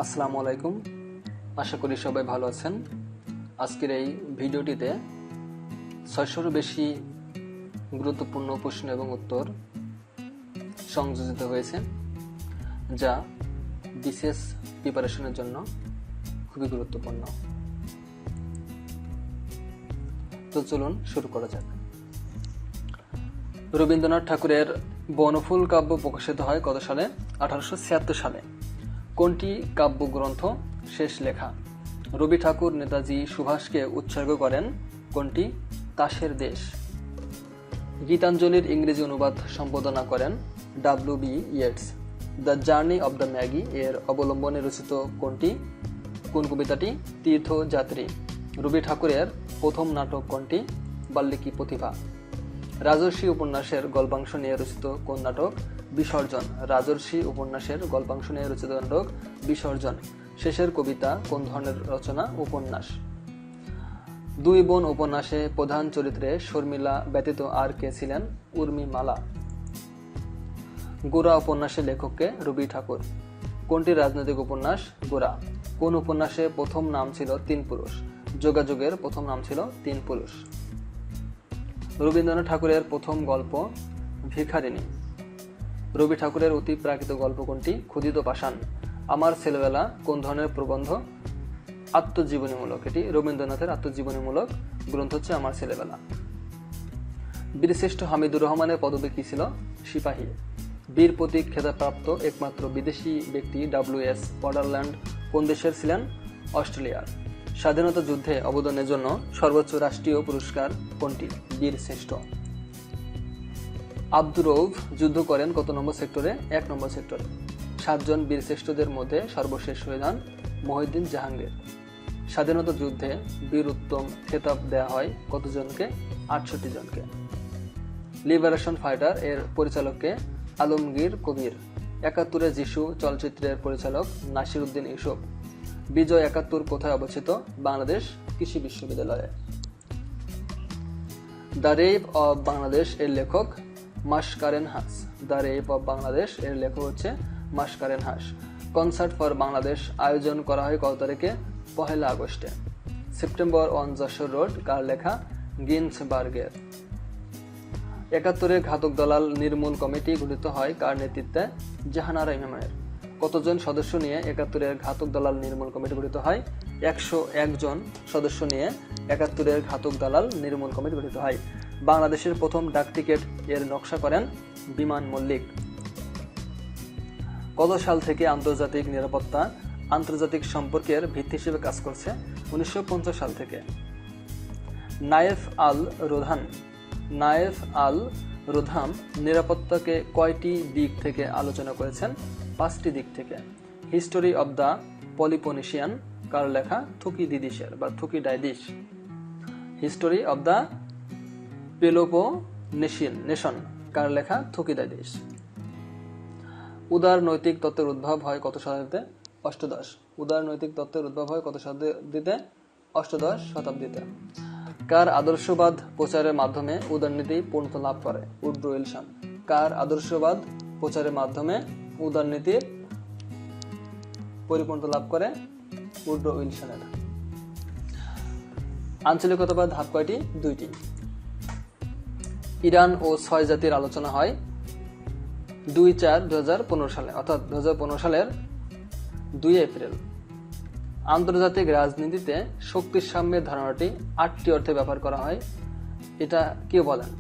আসসালামু আলাইকুম। আশা করি সবাই ভালো আছেন। আজকের এই ভিডিওটিতে 600-এরও বেশি গুরুত্বপূর্ণ প্রশ্ন এবং উত্তর সংযোজিত হয়েছে, যা বিশেষ প্রিপারেশনের জন্য খুবই গুরুত্বপূর্ণ। তো চলুন শুরু করা যাক। রবীন্দ্রনাথ ঠাকুরের বনফুল কাব্য প্রকাশিত হয় কত সালে? 1876 সালে। কোনটি কাব্যগ্রন্থ শেষ লেখা? রবি ঠাকুর নেতাজি সুভাষকে উৎসর্গ করেন কোনটি? তাসের দেশ। গীতাঞ্জলির ইংরেজি অনুবাদ সম্পাদনা করেন W.B. Yeats. The journey of the Maggi এর অবলম্বনে রচিত কোনটি? কোন কবিতাটি? তীর্থযাত্রী। রবি ঠাকুরের প্রথম নাটক কোনটি? বাল্মীকি প্রতিভা। রাজর্ষি উপন্যাসের গল্পাংশ নিয়ে রচিত কোন নাটক? বিসর্জন। রাজর্ষি উপন্যাসের গল্পাংশ নিয়ে রচিত নাটক বিসর্জন। শেষের কবিতা কোন ধরনের রচনা? উপন্যাস। দুই বোন উপন্যাসে প্রধান চরিত্রে শর্মিলা ব্যতীত আর কে ছিলেন? উর্মিমালা। গোরা উপন্যাসের লেখককে? রবি ঠাকুর। কোনটি রাজনৈতিক উপন্যাস? গোরা। কোন উপন্যাসে প্রথম নাম ছিল তিন পুরুষ? যোগাযোগের প্রথম নাম ছিল তিন পুরুষ। রবীন্দ্রনাথ ঠাকুরের প্রথম গল্প ভিখারিণী। রবি ঠাকুরের অতি প্রাকৃত গল্প কোনটি? ক্ষুধিত পাষাণ। আমার ছেলেবেলা কোন ধরনের প্রবন্ধ? আত্মজীবনীমূলক। এটি রবীন্দ্রনাথের আত্মজীবনীমূলক গ্রন্থ হচ্ছে আমার ছেলেবেলা। বীরশ্রেষ্ঠ হামিদুর রহমানের পদবী কি ছিল? সিপাহী। বীর প্রতীক খেতাবপ্রাপ্ত একমাত্র বিদেশি ব্যক্তি W.S. ওয়ান্ডারল্যান্ড কোন দেশের ছিলেন? অস্ট্রেলিয়ার। স্বাধীনতা যুদ্ধে অবদানের জন্য সর্বোচ্চ রাষ্ট্রীয় পুরস্কার কোনটি? বীরশ্রেষ্ঠ। আব্দুর রউফ যুদ্ধ করেন কত নম্বর সেক্টরে? 1 নম্বর সেক্টরে। 7 জন বীরশ্রেষ্ঠদের মধ্যে সর্বশেষ হয়ে যান মহিউদ্দিন জাহাঙ্গীর। স্বাধীনতা যুদ্ধে বীর উত্তম খেতাব দেয়া হয় কতজনকে? 68 জনকে। লিবারেশন ফাইটার এর পরিচালককে? আলমগীর কবির। 71 যিশু চলচ্চিত্রের পরিচালক নাসির উদ্দিন ইউসুফ। বিজয় 71 কোথায় অবস্থিত? বাংলাদেশ কৃষি বিশ্ববিদ্যালয়ে। দ্য রেপ অব বাংলাদেশ এর লেখক? মাসকারেন হাস। দ্য রেপ অব বাংলাদেশ এর লেখক হচ্ছে মাসকারেন হাস। কনসার্ট ফর বাংলাদেশ আয়োজন করা হয় কত তারিখে? 1 আগস্টে। সেপ্টেম্বর অন যশোর রোড কার লেখা? গিন্সবার্গের। 71 ঘাতক দালাল নির্মূল কমিটি গঠিত হয় কার নেতৃত্বে? জাহানারা ইমামের। কতজন সদস্য নিয়ে 71 ঘাতক দালাল নির্মূল কমিটি গঠিত হয়? 101 জন সদস্য নিয়ে 71 ঘাতক দালাল নির্মূল কমিটি গঠিত হয়। বাংলাদেশের প্রথম ডাক টিকিট এর নকশা করেন বিমান মল্লিক। কত সাল থেকে আন্তর্জাতিক নিরাপত্তা আন্তর্জাতিক সম্পর্কের ভিত্তি হিসেবে কাজ করছে? 1950 সাল থেকে। নায়েফ আল রোধাম নিরাপত্তাকে কয়টি দিক থেকে আলোচনা করেছেন? 5টি দিক থেকে। হিস্টোরি অব দ্য পলিপোনেশিয়ান কার লেখা? থুকিডিডিসের বা থুকিডাইডিস। হিস্টোরি অব দ্য পেলোপোনেশিয়ান কার লেখা? থুকিডাইডিস। উদার নৈতিক তত্ত্বের উদ্ভব হয় কত শতাব্দীতে? অষ্টাদশ। উদার নৈতিক তত্ত্বের উদ্ভব হয় কত শতাব্দীতে? অষ্টাদশ শতাব্দীতে। কার আদর্শবাদ প্রচারের মাধ্যমে উদারনীতি পূর্ণতা লাভ করে? Woodrow Wilson. কার আদর্শবাদ প্রচারের মাধ্যমে উদারনীতির পরিপূর্ণতা লাভ করে? উড্রো উইলসনের। আঞ্চলিকতাবাদ ধাপ কয়টি? 2টি। ইরান ও 6 জাতির আলোচনা হয় 2/4/2015 সালে, অর্থাৎ 2015 সালের 2 এপ্রিল। আন্তর্জাতিক রাজনীতিতে শক্তির সাম্যের ধারণাটি 8টি অর্থে ব্যবহার করা হয়। এটা কে বলেন?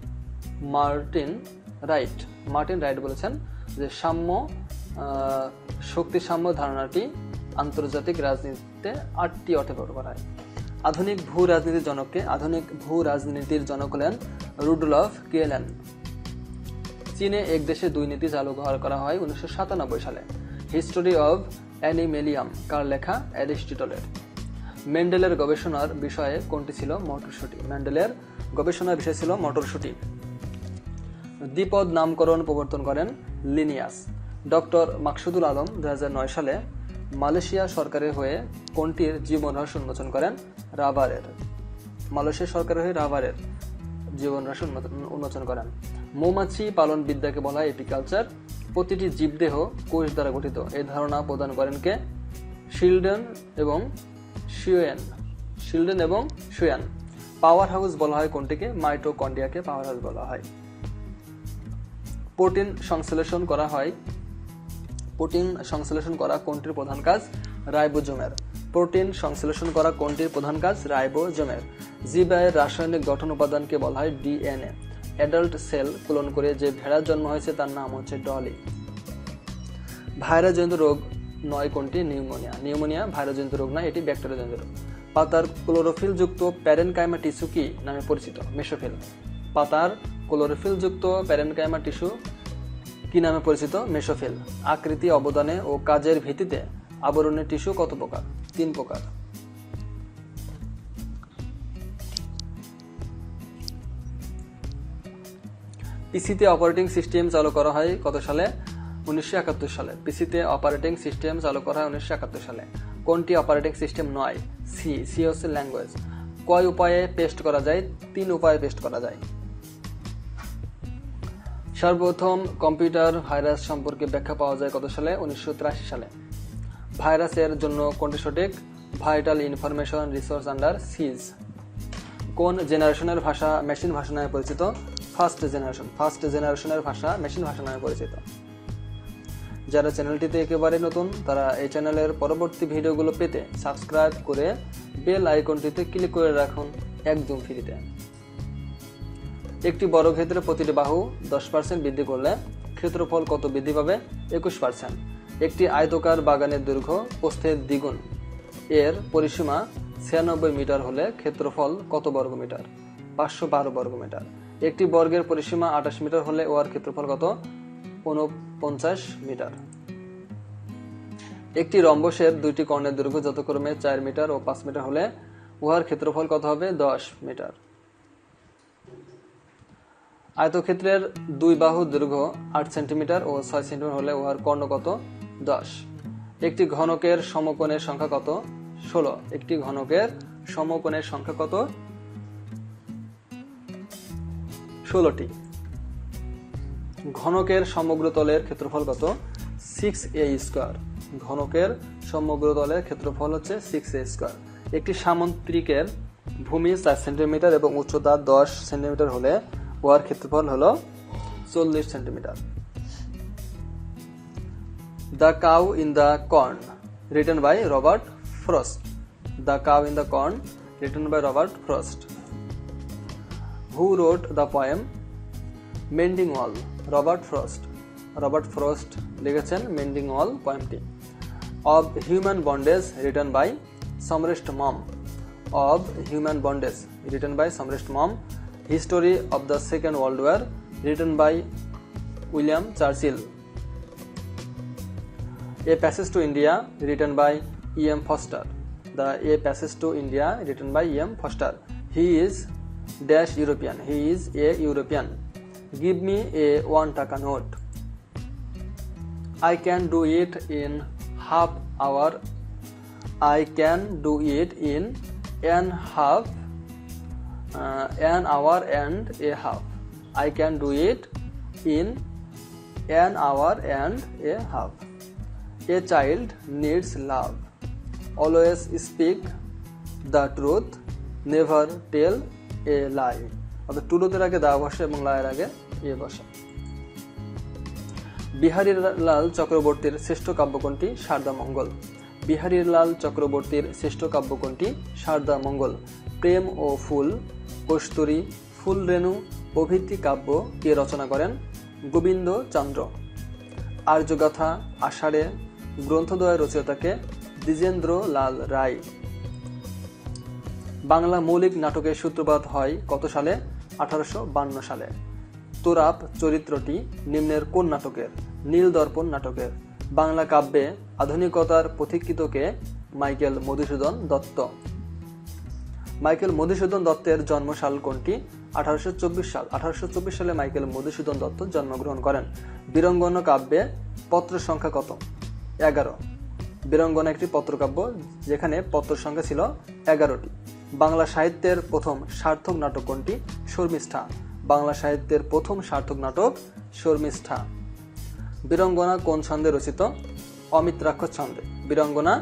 মার্টিন রাইট বলেছেন যে শক্তির সাম্য ধারণাটি আন্তর্জাতিক রাজনীতিতে 8টি অর্থে ব্যবহার করা হয়। আধুনিক ভূ রাজনীতির জনককে? আধুনিক ভূ রাজনীতির জনক হলেন রুডলফ কিয়েলেন। চীনে এক দেশে 2 নীতি চালু করা হয় 1997 সালে। হিস্টোরি অব অ্যানিমেলিয়াম কার লেখা? অ্যারিস্টটলের। মেন্ডেলের গবেষণার বিষয়ে কোনটি ছিল? মটরশুঁটি। মেন্ডেলের গবেষণার বিষয় ছিল মটরশুঁটি। দ্বিপদ নামকরণ প্রবর্তন করেন লিনিয়াস। ডক্টর মাকসুদুল আলম 2009 সালে মালয়েশিয়া সরকারের হয়ে কোনটির জীবন রহস্য উন্মোচন করেন? রাবারের। মালয়েশিয়া সরকারের হয়ে রাবারের জীবন রহস্য উন্মোচন করেন। মৌমাছি পালন বিদ্যাকে বলা হয় এপিকালচার। প্রতিটি জীবদেহ কোষ দ্বারা গঠিত এই ধারণা প্রদান করেন কে? শিল্ডেন এবং শুয়েন। পাওয়ার হাউস বলা হয় কোনটিকে? মাইটোকন্ড্রিয়াকে পাওয়ার হাউস বলা হয়। প্রোটিন সংশ্লেষণ করা কোনটির প্রধান কাজ? রাইবোজোমের। প্রোটিন সংশ্লেষণ করা কোনটির প্রধান কাজ? রাইবোজোমের। জীবাশ্মের রাসায়নিক গঠন উপাদানকে বলা হয় ডিএনএ। অ্যাডাল্ট সেল ক্লোন করে যে ভেড়ার জন্ম হয়েছে তার নাম হচ্ছে ডলি। ভাইরাসজনিত রোগ নয় কোনটি? নিউমোনিয়া ভাইরাসজনিত রোগ নয়, এটি ব্যাকটেরিয়াজনিত রোগ। পাতার ক্লোরোফিল যুক্ত প্যারেনকাইমা টিস্যু কি নামে পরিচিত? মেসোফিল। পাতার ক্লোরোফিল যুক্ত প্যারেনকাইমা টিস্যু কি নামে পরিচিত? মেসোফিল। আকৃতি, অবদানে ও কাজের ভিত্তিতে আবরণের টিস্যু কত প্রকার? 3 প্রকার। পিসিতে অপারেটিং সিস্টেম চালু করা হয় কত সালে? 1971 সালে। পিসিতে অপারেটিং সিস্টেম চালু করা হয় 1971 সালে। কোনটি অপারেটিং সিস্টেম নয়? সি হচ্ছে ল্যাঙ্গুয়েজ। কয় উপায়ে পেস্ট করা যায়? 3 উপায়ে পেস্ট করা যায়। সর্বপ্রথম কম্পিউটার ভাইরাস সম্পর্কে ব্যাখ্যা পাওয়া যায় কত সালে? 1983 সালে। ভাইরাসের জন্য কোনটি সঠিক? ভাইটাল ইনফরমেশন রিসোর্স আন্ডার সিজ। কোন জেনারেশনের ভাষা মেশিন ভাষা নামে পরিচিত? ফার্স্ট জেনারেশনের ভাষা মেশিন ভাষা নামে পরিচিত। যারা চ্যানেলটিতে একেবারে নতুন তারা এই চ্যানেলের পরবর্তী ভিডিওগুলো পেতে সাবস্ক্রাইব করে বেল আইকনটিতে ক্লিক করে রাখুন একদম ফ্রিতে। একটি বর্গক্ষেত্রে প্রতিটি বাহু 10% বৃদ্ধি করলে ক্ষেত্রফল কত বৃদ্ধি পাবে? 21%। একটি আয়তাকার বাগানের দৈর্ঘ্য প্রস্থের দ্বিগুণ, এর পরিসীমা 96 মিটার হলে ক্ষেত্রফল কত বর্গমিটার? 512 বর্গমিটার। একটি বর্গের পরিসীমা 28 মিটার হলে ওর ক্ষেত্রফল কত? 49 মিটার। একটি রম্বসের 2টি কর্ণের দৈর্ঘ্য যথাক্রমে 4 মিটার ও 5 মিটার হলে উহার ক্ষেত্রফল কত হবে? 10 মিটার। আয়তক্ষেত্রের 2 বাহুর দৈর্ঘ্য 8 সেন্টিমিটার ও 6 সেন্টিমিটার হলে উহার কর্ণ কত? 10। একটি ঘনকের সমকোণের সংখ্যা কত? 16। একটি ঘনকের সমকোণের সংখ্যা কত? 16টি। ঘনকের সমগ্র তলের ক্ষেত্রফল কত? 6a square. ঘনকের সমগ্র তলের ক্ষেত্রফল হচ্ছে 6a স্কয়ার। একটি সামুদ্রিকের ভূমি 4 সেন্টিমিটার এবং উচ্চতা 10 সেন্টিমিটার হলে উহার ক্ষেত্রফল হলো 40 centimetre. The cow in the corn written by Robert Frost. The cow in the corn written by Robert Frost. Who wrote the poem mending wall? Robert Frost লিখেছেন mending wall পোয়েমটি। Of human bondage written by Somerset Maugham. Of human bondage written by Somerset Maugham. History of the second world war written by William Churchill. A Passage to India written by E.M. Foster. A Passage to India written by E.M. Foster. He is dash European. He is a European. Give me a 1 taka note. I can do it in half hour. I can do it in an hour and a half. I can do it in an hour and a half. A child needs love. Always speak the truth. Never tell a lie. অর্থাৎ টুরুতের আগে দা বসে এবং লায়ের আগে এ বসে। বিহারীলাল চক্রবর্তীর শ্রেষ্ঠ কাব্য কোনটি? শারদামঙ্গল। বিহারীলাল চক্রবর্তীর শ্রেষ্ঠ কাব্য কোনটি? শারদামঙ্গল। প্রেম ও ফুল, কস্তুরী, ফুলরেণু প্রভৃতি কাব্য কে রচনা করেন? গোবিন্দ চন্দ্র। আর্যগাথা, আষাঢ়ে গ্রন্থদ্বয়ের রচয়িতাকে? দ্বিজেন্দ্র লাল রায়। বাংলা মৌলিক নাটকের সূত্রপাত হয় কত সালে? 1852 সালে। তোরাপ চরিত্রটি নিম্নের কোন নাটকের? নীলদর্পণ নাটকের। বাংলা কাব্যে আধুনিকতার পথিকৃতকে? মাইকেল মধুসূদন দত্ত। মাইকেল মধুসূদন দত্তের জন্মসাল কোনটি? 1824 সাল। 1824 সালে মাইকেল মধুসূদন দত্ত জন্মগ্রহণ করেন। বীরঙ্গনা কাব্যে পত্র সংখ্যা কত? 11। বীরঙ্গনা একটি পত্রকাব্য যেখানে পত্র সংখ্যা ছিল 11টি। বাংলা সাহিত্যের প্রথম সার্থক নাটক কোনটি? শর্মিষ্ঠা। বাংলা সাহিত্যের প্রথম সার্থক নাটক শর্মিষ্ঠা। বীরঙ্গনা কোন ছন্দে রচিত? অমিত্রাক্ষর ছন্দে। বীরঙ্গনা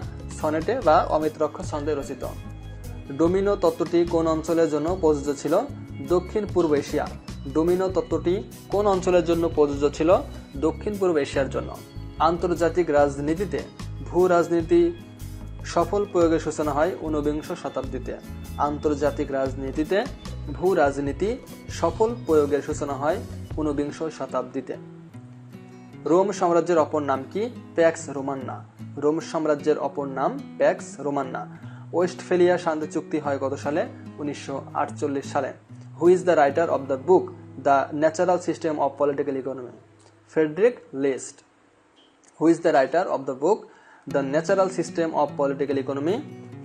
সনেটে বা অমিত্রক্ষ ছন্দে রচিত। ডোমিনো তত্ত্বটি কোন অঞ্চলের জন্য প্রযোজ্য ছিল? দক্ষিণ পূর্ব এশিয়া। ডোমিনো তত্ত্বটি কোন অঞ্চলের জন্য প্রযোজ্য ছিল? দক্ষিণ পূর্ব এশিয়ার জন্য। আন্তর্জাতিক রাজনীতিতে ভূ রাজনীতি সফল প্রয়োগের সূচনা হয় ঊনবিংশ শতাব্দীতে। আন্তর্জাতিক রাজনীতিতে ভূ রাজনীতি সফল প্রয়োগের সূচনা হয় ঊনবিংশ শতাব্দীতে। রোম সাম্রাজ্যের অপর নাম কি? প্যাক্স রোমান্না। রোম সাম্রাজ্যের অপর নাম প্যাক্স রোমান্না। ওয়েস্টফেলিয়া শান্তি চুক্তি হয় কত সালে? 1948 সালে। Who is the writer of the book the natural system of political economy? Friedrich List. Who is the writer of the book the natural system of political economy?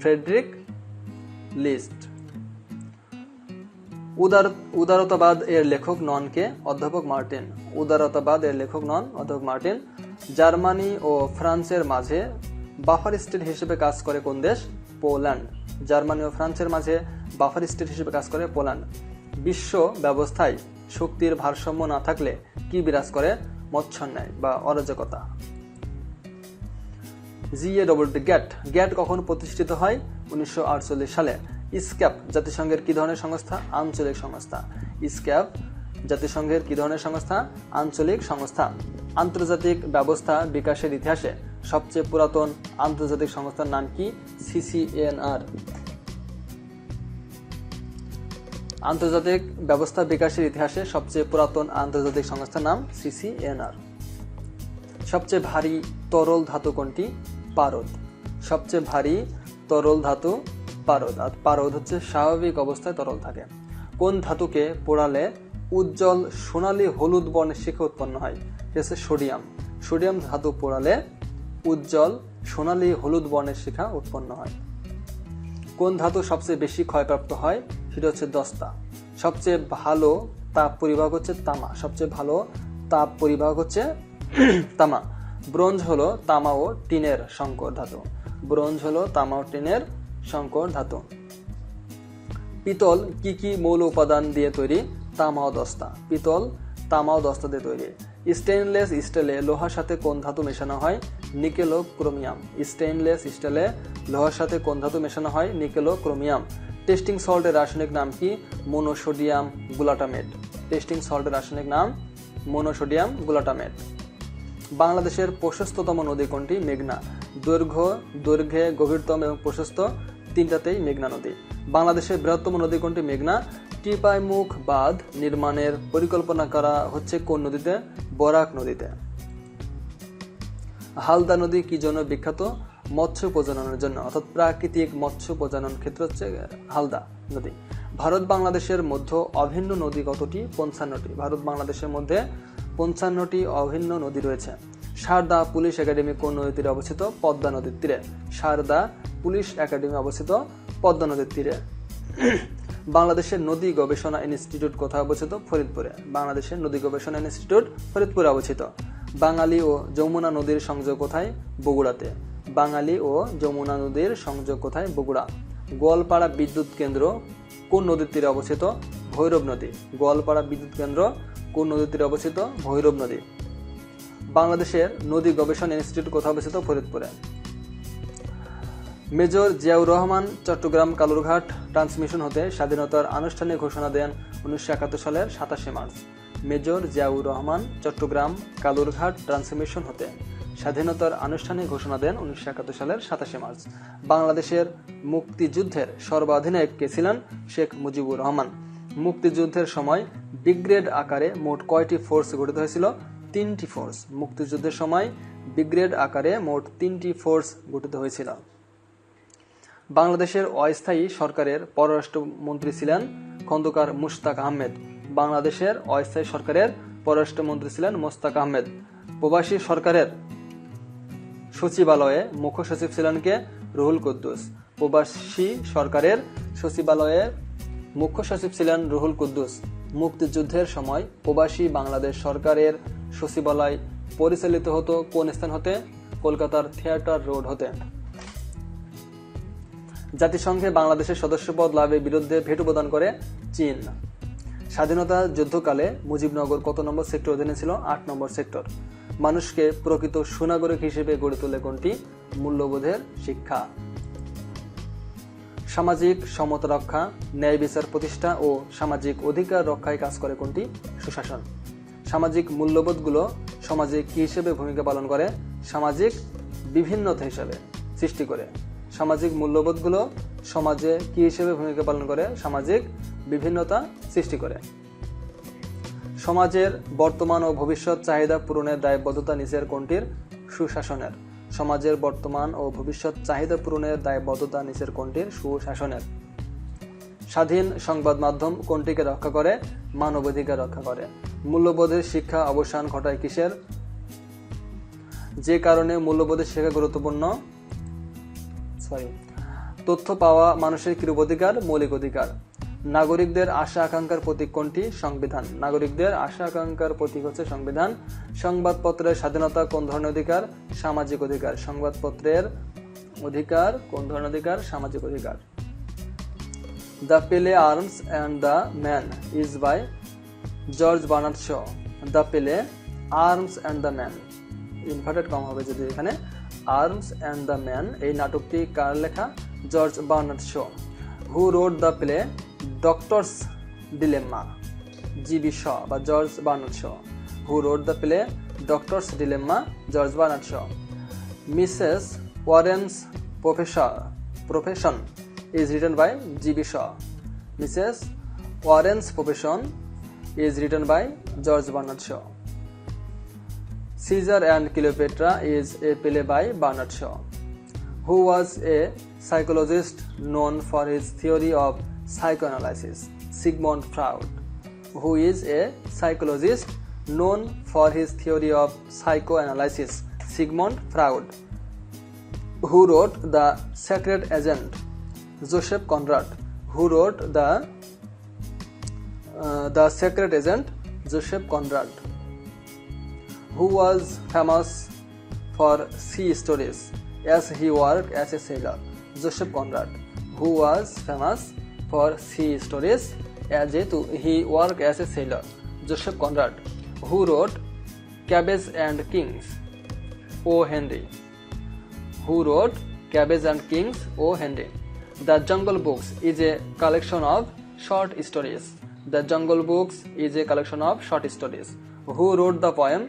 Friedrich List. উদারতাবাদ এর লেখক নন কে? অধ্যাপক মার্টিন। উদারতাবাদ এর লেখক নন অধ্যাপক Martin. Germany ও ফ্রান্সের মাঝে buffer state হিসেবে কাজ করে কোন দেশ? পোল্যান্ড। জার্মানি ও ফ্রান্সের মাঝে বাফার স্টেট হিসেবে কাজ করে পোল্যান্ড। বিশ্ব ব্যবস্থায় শক্তির ভারসাম্য না থাকলে কি বিরাজ করে? মৎস্যান্যায় বা অরাজকতা। গ্যাট। গ্যাট কখন প্রতিষ্ঠিত হয়? 1948 সালে। ইসক্যাপ জাতিসংঘের কি ধরনের সংস্থা? আঞ্চলিক সংস্থা। ইসক্যাপ জাতিসংঘের কি ধরনের সংস্থা? আঞ্চলিক সংস্থা। আন্তর্জাতিক ব্যবস্থা বিকাশের ইতিহাসে সবচেয়ে পুরাতন আন্তর্জাতিক সংস্থার নাম কি? CCNR। আন্তর্জাতিক ব্যবস্থা বিকাশের ইতিহাসে সবচেয়ে পুরাতন আন্তর্জাতিক সংস্থার নাম CCNR। সবচেয়ে ভারী তরল ধাতু কোনটি? পারদ। সবচেয়ে ভারী তরল ধাতু পারদ। আর পারদ হচ্ছে স্বাভাবিক অবস্থায় তরল থাকে। কোন ধাতুকে পোড়ালে উজ্জ্বল সোনালী হলুদ বর্ণের শিখা উৎপন্ন হয়? এটা হচ্ছে সোডিয়াম। সোডিয়াম ধাতু পোড়ালে উজ্জ্বল সোনালী হলুদ বর্ণের শিখা উৎপন্ন হয়। কোন ধাতু সবচেয়ে বেশি ক্ষয়প্রাপ্ত হয়? সেটা হচ্ছে দস্তা। সবচেয়ে ভালো তাপ পরিবাহক হচ্ছে তামা। সবচেয়ে ভালো তাপ পরিবাহক হচ্ছে তামা। ব্রোঞ্জ হলো তামা ও টিনের সংকর ধাতু। ব্রোঞ্জ হলো তামা ও টিনের সংকর ধাতু। পিতল কি কি মৌল উপাদান দিয়ে তৈরি? তামা ও দস্তা। পিতল তামা ও দস্তা দিয়ে তৈরি। স্টেইনলেস স্টিলে লোহার সাথে কোন ধাতু মেশানো হয়? নিকেল ও ক্রোমিয়াম। স্টেইনলেস স্টিলে লোহার সাথে কোন ধাতু মেশানো হয়? নিকেল ও ক্রোমিয়াম। টেস্টিং সল্টের রাসায়নিক নাম কি? মোনোসোডিয়াম গ্লুটামেট। টেস্টিং সল্টের রাসায়নিক নাম মোনোসোডিয়াম গ্লুটামেট। বাংলাদেশের প্রশস্ততম নদী কোনটি? মেঘনা। দৈর্ঘ্যে গভীরতম এবং প্রশস্ত তিনটাতেই মেঘনা নদী। বাংলাদেশের বৃহত্তম নদী কোনটি? মেঘনা। টিপাইমুখ বাঁধ নির্মাণের পরিকল্পনা করা হচ্ছে কোন নদীতে? বরাক নদীতে। হালদা নদী কি জন্য বিখ্যাত? মৎস্য প্রজননের জন্য, অর্থাৎ প্রাকৃতিক মৎস্য প্রজনন ক্ষেত্র হচ্ছে হালদা নদী। ভারত বাংলাদেশের মধ্যে অভিন্ন নদী কতটি? 55টি। ভারত বাংলাদেশের মধ্যে 55টি অভিন্ন নদী রয়েছে। সারদা পুলিশ একাডেমি কোন নদীর তীরে অবস্থিত? পদ্মা নদীর তীরে। সারদা পুলিশ একাডেমি অবস্থিত পদ্মা নদীর তীরে। বাংলাদেশের নদী গবেষণা ইনস্টিটিউট কোথায় অবস্থিত? ফরিদপুরে। বাংলাদেশের নদী গবেষণা ইনস্টিটিউট ফরিদপুরে অবস্থিত। বাঙালি ও যমুনা নদীর সংযোগ কোথায়? বগুড়াতে। বাঙালি ও যমুনা নদীর সংযোগ কোথায়? বগুড়া। গোয়ালপাড়া বিদ্যুৎ কেন্দ্র কোন নদীর তীরে অবস্থিত? ভৈরব নদী। গোয়ালপাড়া বিদ্যুৎ কেন্দ্র কোন নদীর তীরে অবস্থিত? ভৈরব নদী। বাংলাদেশের নদী গবেষণা ইনস্টিটিউট কোথায় অবস্থিত? ফরিদপুরে। মেজর জিয়াউর রহমান চট্টগ্রাম কালুরঘাট ট্রান্সমিশন হতে স্বাধীনতার আনুষ্ঠানিক ঘোষণা দেন 1971 সালের 27 March. Major Ziaur Rahman Chittagong Kalurghat transmission হতে স্বাধীনতার আনুষ্ঠানিক ঘোষণা দেন 1971 সালের 27 মার্চ। বাংলাদেশের মুক্তিযুদ্ধের সর্বাধিনায়ক কে ছিলেন? শেখ মুজিবুর রহমান। মুক্তিযুদ্ধের সময় ব্রিগেড আকারে মোট কয়টি ফোর্স গঠিত হয়েছিল? 3টি ফোর্স। মুক্তিযুদ্ধের সময় ব্রিগেড আকারে মোট 3টি ফোর্স গঠিত হয়েছিল। বাংলাদেশের অস্থায়ী সরকারের পররাষ্ট্রমন্ত্রী ছিলেন খন্দকার মুশতাক আহমেদ। বাংলাদেশের অস্থায়ী সরকারের পররাষ্ট্রমন্ত্রী ছিলেন মুশতাক আহমেদ। প্রবাসী সরকারের সচিবালয়ে মুখ্য সচিব ছিলেন কে? রুহুল কুদ্দুস। প্রবাসী সরকারের সচিবালয়ের মুখ্য সচিব ছিলেন রুহুল কুদ্দুস। মুক্তিযুদ্ধের সময় প্রবাসী বাংলাদেশ সরকারের সচিবালয় পরিচালিত হতো কোন স্থান হতে? কলকাতার থিয়েটার রোড হতে। জাতিসংঘে বাংলাদেশের সদস্যপদ লাভের বিরুদ্ধে ভেটো প্রদান করে চীন। স্বাধীনতা যুদ্ধকালে মুজিবনগর কত নম্বর সেক্টর অধীনে ছিল? 8 নম্বর সেক্টর। মানুষকে প্রকৃত সুনাগরিক হিসেবে গড়ে তোলে কোনটি? মূল্যবোধের শিক্ষা। সামাজিক সমতা রক্ষা, ন্যায় বিচার প্রতিষ্ঠা ও সামাজিক অধিকার রক্ষায় কাজ করে কোনটি? সুশাসন। সামাজিক মূল্যবোধগুলো সমাজে কি হিসেবে ভূমিকা পালন করে? সামাজিক বিভিন্নতা হিসেবে সৃষ্টি করে। সামাজিক মূল্যবোধগুলো সমাজে কি হিসেবে ভূমিকা পালন করে? সামাজিক বিভিন্নতা সৃষ্টি করে। সমাজের বর্তমান ও ভবিষ্যৎ চাহিদা পূরণের দায়বদ্ধতা নিচের কোনটির? সুশাসনের। সমাজের বর্তমান ও ভবিষ্যৎ চাহিদা পূরণের দায়বদ্ধতা নিচের কোনটির? সুশাসনের। স্বাধীন সংবাদ মাধ্যম কোনটিকে রক্ষা করে? মানবাধিকার রক্ষা করে। মূল্যবোধের শিক্ষা অবসান ঘটায় কিসের? যে কারণে মূল্যবোধের শিক্ষা গুরুত্বপূর্ণ? তথ্য পাওয়া মানুষের কিরূপ অধিকার? মৌলিক অধিকার। নাগরিকদের আশা আকাঙ্ক্ষার প্রতীক কোনটি? সংবিধান। নাগরিকদের আশা আকাঙ্ক্ষার প্রতীক হচ্ছে সংবিধান। সংবাদপত্রের স্বাধীনতা কোন ধরনের অধিকার? সামাজিক অধিকার। সংবাদপত্রের অধিকার কোন ধরনের অধিকার? সামাজিক অধিকার। The play arms and the man is by George Bernard Shaw. The play arms and the man, inverted comma হবে যদি এখানে, আর্মস অ্যান্ড দ্য ম্যান, এই নাটকটি কার লেখা? George Bernard Shaw. Who wrote the play? Doctor's dilemma, GB Shaw বা George Bernard Shaw. Who wrote the play? Doctor's dilemma, George Bernard Shaw. Mrs Warren's profession is written by G.B. Shaw. Mrs. Warren's Profession is written by George Bernard Shaw. Caesar and Cleopatra is a play by Bernard Shaw. Who was a psychologist known for his theory of psychoanalysis? Sigmund Freud. Who is a psychologist known for his theory of psychoanalysis? Sigmund Freud. Who wrote The Secret Agent? Joseph Conrad. Who wrote The Secret Agent? Joseph Conrad. Who was famous for sea stories as he worked as a sailor? Joseph Conrad. Who was famous for sea stories as he worked as a sailor? Joseph Conrad. Who wrote Cabbage and Kings? O. Henry. Who wrote Cabbage and Kings? O. Henry. The Jungle Books is a collection of short stories. The Jungle Books is a collection of short stories. Who wrote the poem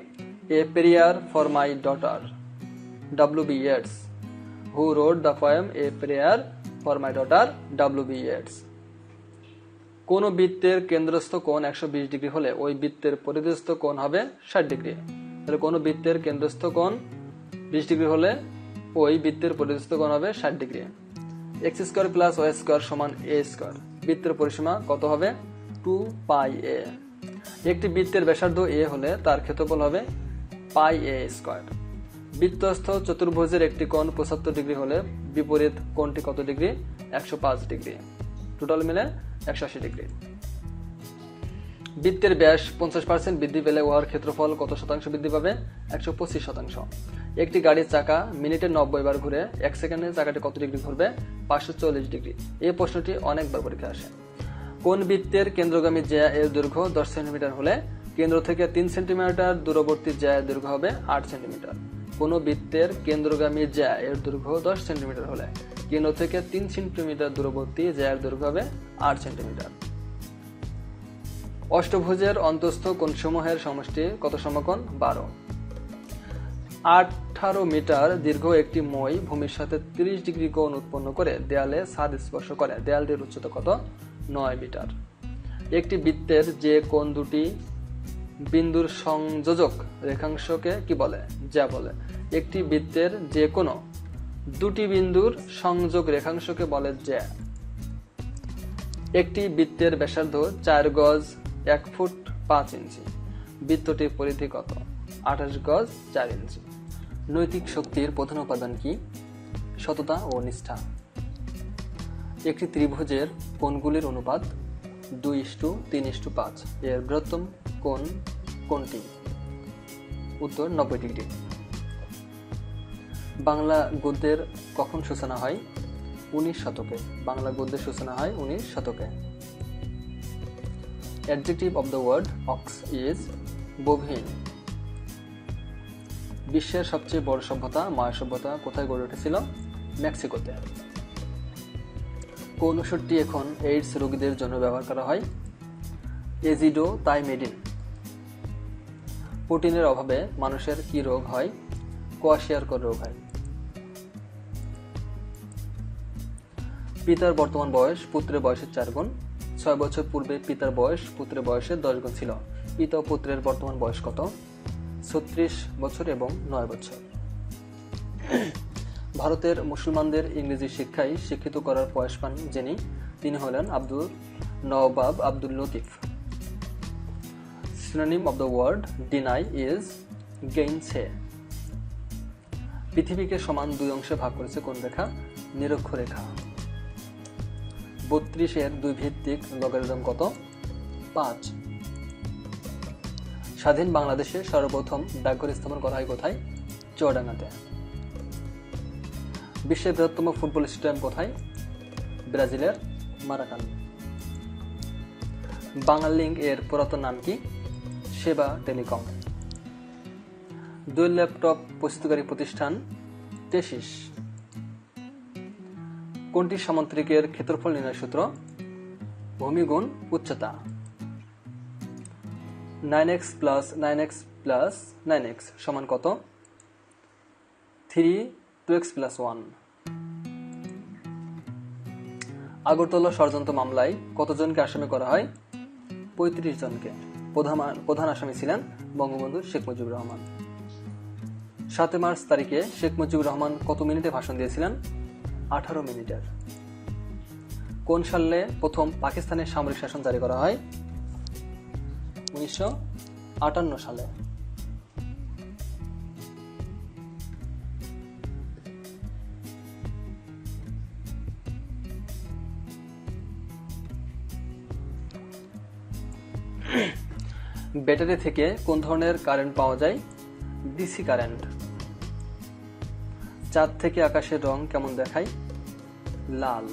A Prayer for My Daughter? W.B. Yeats. Who wrote the poem A Prayer for My Daughter? W.B. Yeats. কোন বৃত্তের কেন্দ্রস্থ কোণ 120 degree হলে ওই বৃত্তের পরিধিস্থ কোণ হবে 60 degree. তাহলে কোন বৃত্তের কেন্দ্রস্থ কোণ 20 ডিগ্রি হলে ওই বৃত্তের পরিধিস্থ কোণ হবে 60 degree. x square plus y square সমান a স্কয়ার। বৃত্তের পরিসীমা কত হবে? 2πa। একটি বৃত্তের ব্যাসার্ধ a হলে তার ক্ষেত্রফল হবে πa স্কয়ার। বৃত্তস্থ চতুর্ভুজের একটি কোণ 75 ডিগ্রি হলে বিপরীত কোণটি কত ডিগ্রি? 105 ডিগ্রি। টোটাল মিলে 180 ডিগ্রি। বৃত্তের ব্যাস 50% বৃদ্ধি পেলে উহার ক্ষেত্রফল কত শতাংশ বৃদ্ধি পাবে? 125%। একটি গাড়ির চাকা মিনিটে 90 বার ঘুরে 1 সেকেন্ডে চাকাটি কত ডিগ্রি ঘুরবে? 540 ডিগ্রি। এই প্রশ্নটি অনেকবার পরীক্ষায় আসে। কোন বৃত্তের কেন্দ্রগামী জ্যা এর দৈর্ঘ্য 10 সেন্টিমিটার হলে কেন্দ্র থেকে 3 সেন্টিমিটার দূরবর্তী জ্যা এর দৈর্ঘ্য হবে 8 সেন্টিমিটার। কোন বৃত্তের কেন্দ্রগামী জ্যা এর দৈর্ঘ্য 10 সেন্টিমিটার হলে কেন্দ্র থেকে 3 সেন্টিমিটার দূরবর্তী জ্যা এর দৈর্ঘ্য হবে 8 সেন্টিমিটার। অষ্টভুজের অন্তঃস্থ কোণসমূহের সমষ্টি কত সমকোণ? 12। 18 মিটার দীর্ঘ একটি মই ভূমির সাথে 30 ডিগ্রি কোণ উৎপন্ন করে দেয়ালে ছাদ স্পর্শ করে। দেয়ালটির উচ্চতা কত? 9 মিটার। একটি বৃত্তের যে কোণ দুটি বিন্দুর সংযোজক রেখাংশকে কি বলে? জ্যা বলে। একটি বৃত্তের যে কোনো দুটি বিন্দুর সংযোগ রেখাংশকে বলে জ্যা। একটি বৃত্তের ব্যাসার্ধ 4 গজ 1 ফুট 5 ইঞ্চি। বৃত্তটির পরিধি কত? 28 গজ 4 ইঞ্চি। নৈতিক শক্তির প্রধান উপাদান কি? সততা ও নিষ্ঠা। একটি ত্রিভুজের কোণগুলির অনুপাত 2:3:5। এর বৃহত্তম কোণ কোনটি? উত্তর 90 ডিগ্রি। বাংলা গদ্যের কখন সূচনা হয়? 19 শতকে। বাংলা গদ্যের সূচনা হয় 19 শতকে। Adjective of the word ox is bovine. বিশ্বের সবচেয়ে বড় সভ্যতা মায়া সভ্যতা কোথায় গড়ে উঠেছিল? মেক্সিকোতে। কোন ওষুধটি এখন এইডস রোগীদের জন্য ব্যবহার করা হয়? এজিডোথাইমেডিন। প্রোটিনের অভাবে মানুষের কি রোগ হয়? কোয়াশিয়ারকর রোগ হয়। পিতার বর্তমান বয়স পুত্রের বয়সের 4 গুণ। 6 বছর পূর্বে পিতার বয়স পুত্রের বয়সের 10 গুণ ছিল। পিতা ও পুত্রের বর্তমান বয়স কত? 36 বছর এবং 9 বছর। ভারতের মুসলমানদের ইংরেজি শিক্ষায় শিক্ষিত করার প্রয়াস পান যিনি, তিনি হলেন Abdul Nawab Abdul Latif. Synonym of the word deny is gainsay. পৃথিবীকে সমান 2 অংশে ভাগ করেছে কোন রেখা? নিরক্ষরেখা। 32 এর 2 ভিত্তিক লগারিদম কত? 5। স্বাধীন বাংলাদেশে সর্বপ্রথম ডাকঘর স্থাপন করা হয় কোথায়? চুয়াডাঙ্গাতে। বিশ্বের বৃহত্তম ফুটবল স্টেডিয়াম কোথায়? ব্রাজিলের মারাকানা। বাংলালিংক এর পুরাতন নাম কি? সেবা টেলিকম। ডুয়েল ল্যাপটপ প্রস্তুতকারী প্রতিষ্ঠান? টেসিস। কোনটি সামুদ্রিকের ক্ষেত্রফল নির্ণয় সূত্র? ভূমি গুণ উচ্চতা। 9x plus 9x plus 9x সমান কত? 3 2x plus 1। আগরতলা ষড়যন্ত্র মামলায় কতজনকে আসামি করা হয়? 35 জনকে। প্রধান আসামি ছিলেন বঙ্গবন্ধু শেখ মুজিবুর রহমান। 7 মার্চ তারিখে শেখ মুজিবুর রহমান কত মিনিটে ভাষণ দিয়েছিলেন? 18 মিনিটের। কোন সালে প্রথম পাকিস্তানের সামরিক শাসন জারি করা হয়? 1958 সালে। ব্যাটারি থেকে কোন ধরনের কারেন্ট পাওয়া যায়? DC current. চাঁদ থেকে আকাশের রং কেমন দেখায়? লাল।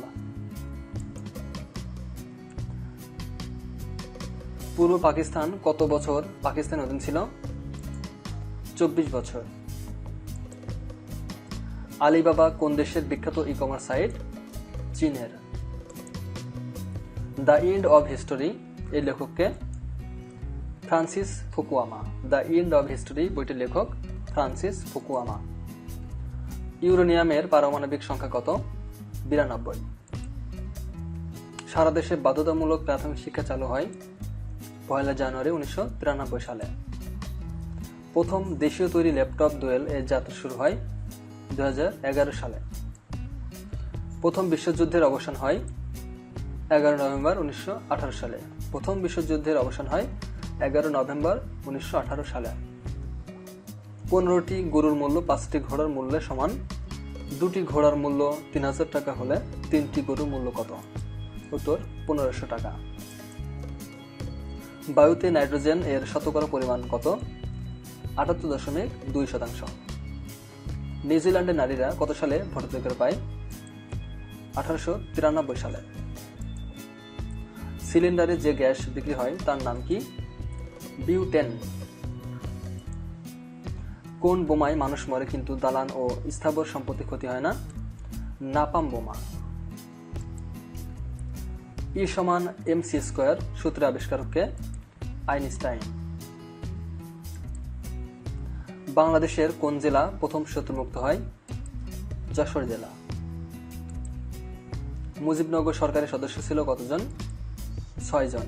পূর্ব পাকিস্তান কত বছর পাকিস্তানের অধীন ছিল? 24 বছর। আলিবাবা কোন দেশের বিখ্যাত ই-কমার্স সাইট? চীনের। দ্য এন্ড অব হিস্টোরি এর লেখককে? Francis Fukuyama. The end of history বইটির লেখক ফ্রান্সিস ফুকুয়ামা। ইউরেনিয়ামের পারমাণবিক সংখ্যা কত? 92। সারা দেশে বাধ্যতামূলক প্রাথমিক শিক্ষা চালু হয় 1 জানুয়ারি 1993 সালে। প্রথম দেশীয় তৈরি ল্যাপটপ ডুয়েল এর যাত্রা শুরু হয় 2011 সালে। প্রথম বিশ্বযুদ্ধের অবসান হয় 11 নভেম্বর 1918 সালে। প্রথম বিশ্বযুদ্ধের অবসান হয় 11 নভেম্বর 1918 সালে। 15টি গরুর মূল্য 5টি ঘোড়ার মূল্যের সমান। 2টি ঘোড়ার মূল্য 3000 টাকা হলে 3টি গরুর মূল্য কত? উত্তর 1500 টাকা। বায়ুতে নাইট্রোজেন এর শতকরা পরিমাণ কত? 78.2%। নিউজিল্যান্ডের নারীরা কত সালে ভোটাধিকার পায়? 1893 সালে। সিলিন্ডারে যে গ্যাস বিক্রি হয় তার নাম কি? বিউটেন। কোন বোমায় মানুষ মরে কিন্তু দালান ও স্থাবর সম্পত্তি ক্ষতি হয় না? নাপাম বোমা। E = mc² সূত্রের আবিষ্কারককে? আইনস্টাইন। বাংলাদেশের কোন জেলা প্রথম শত্রুমুক্ত হয়? যশোর জেলা। মুজিবনগর সরকারের সদস্য ছিল কতজন? 6 জন।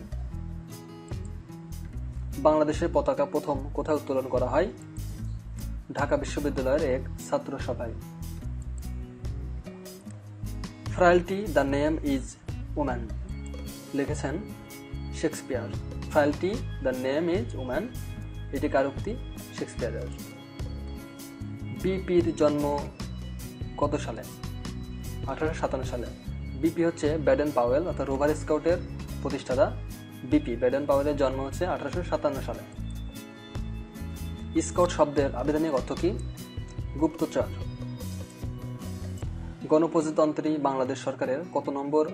বাংলাদেশের পতাকা প্রথম কোথায় উত্তোলন করা হয়? ঢাকা বিশ্ববিদ্যালয়ের এক ছাত্র সভায়। Frailty the name is woman লিখেছেন Shakespeare. Frailty the name is woman এটি কার উক্তি? শেক্সপিয়ারের। বিপির জন্ম কত সালে? 1857 সালে। বিপি হচ্ছে ব্যাডেন পাওয়েল অর্থাৎ রোভার স্কাউটের প্রতিষ্ঠাতা। বিপি ব্যাডেন পাওয়েলের জন্ম হচ্ছে 1857 সালে। স্কাউট শব্দের আবিধানিক অর্থ কি? গুপ্তচর। গণপ্রজাতন্ত্রী বাংলাদেশ সরকারের কত নম্বর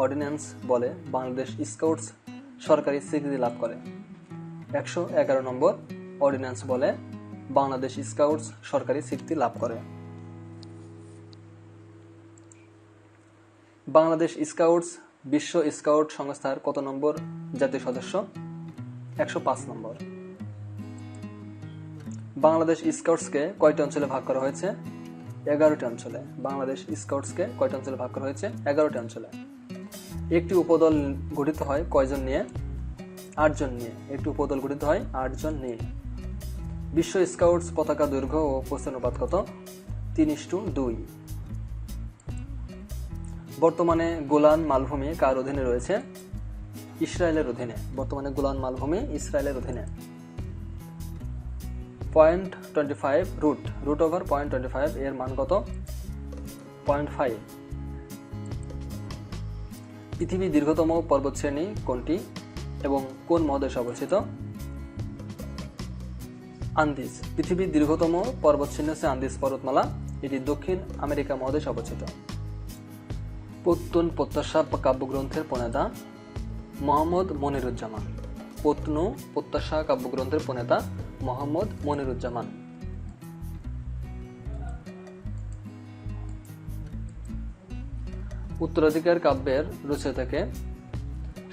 অর্ডিন্যান্স বলে বাংলাদেশ স্কাউটস সরকারি স্বীকৃতি লাভ করে? 111 নম্বর অর্ডিন্যান্স বলে বাংলাদেশ স্কাউটস সরকারি স্বীকৃতি লাভ করে? বাংলাদেশ স্কাউটস বিশ্ব স্কাউট সংস্থার কত নম্বর জাতীয় সদস্য? 105 নম্বর। বাংলাদেশ স্কাউটসকে কয়টি অঞ্চলে ভাগ করা হয়েছে? 11টি অঞ্চলে। বাংলাদেশ স্কাউটসকে কয়টি অঞ্চলে ভাগ করা হয়েছে? 11টি অঞ্চলে। একটি উপদল গঠিত হয় কয়জন নিয়ে? 8 জন নিয়ে। একটি উপদল গঠিত হয় 8 জন নিয়ে। বিশ্ব স্কাউটস পতাকা দৈর্ঘ্য ও প্রস্থের অনুপাত কত? 3:2। বর্তমানে গোলান মালভূমি কার অধীনে রয়েছে? ইসরায়েলের অধীনে। বর্তমানে গোলান মালভূমি ইসরায়েলের অধীনে। 0.25 রুট ওভার 0.25 এর মান কত? 0.5। পৃথিবীর দীর্ঘতম পর্বতশ্রেণী কোনটি এবং কোন মহাদেশে অবস্থিত? আন্দিজ। পৃথিবীর দীর্ঘতম পর্বতশ্রেণী হচ্ছে আন্দিজ পর্বতমালা। এটি দক্ষিণ আমেরিকা মহাদেশে অবস্থিত। পত্তুন প্রত্যাশা কাব্যগ্রন্থের প্রণেতা মোহাম্মদ মনিরুজ্জামান। পত্নু প্রত্যাশা কাব্যগ্রন্থের প্রণেতা মোহাম্মদ মনিরুজ্জামান। উত্তরাধিকার কাব্যের রচয়িতাকে?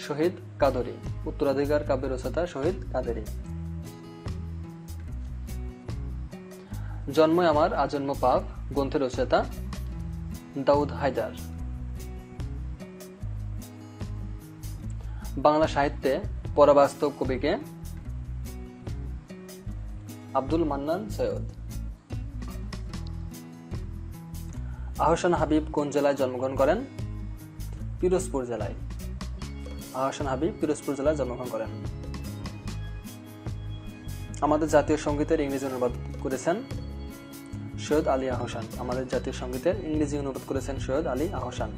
শহীদ কাদরী। উত্তরাধিকার কাব্যের রচয়িতা শহীদ কাদরী। জন্মই আমার আজন্ম পাপ গ্রন্থের রচয়িতা দাউদ হায়দার। বাংলা সাহিত্যে পরাবাস্তব কবিকে? আব্দুল মান্নান সৈয়দ। আহসান হাবিব কোন জেলায় জন্মগ্রহণ করেন? পিরোজপুর জেলায়। আহসান হাবিব পিরোজপুর জেলায় জন্মগ্রহণ করেন। আমাদের জাতীয় সঙ্গীতের ইংরেজি অনুবাদ করেছেন সৈয়দ আলী আহসান। আমাদের জাতীয় সঙ্গীতের ইংরেজি অনুবাদ করেছেন সৈয়দ আলী আহসান।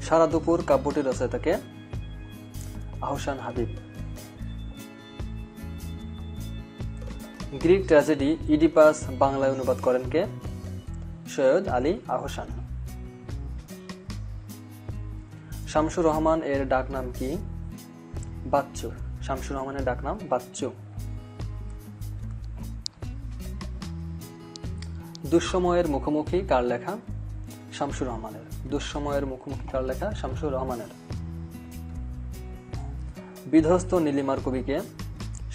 সারা দুপুর কাব্যটির রচয়িতাকে? Ahsan Habib. Greek tragedy Oedipus বাংলায় অনুবাদ করেন কে? সৈয়দ আলী আহসান। শামসুর রহমান এর ডাকনাম কি? বাচ্চু। শামসুর রহমানের ডাকনাম বাচ্চু। দুঃসময়ের মুখোমুখি কার লেখা? শামসুর রহমানের। দুঃসময়ের মুখোমুখি কার লেখা? শামসুর রহমানের। বিধ্বস্ত নীলিমার কবিকে?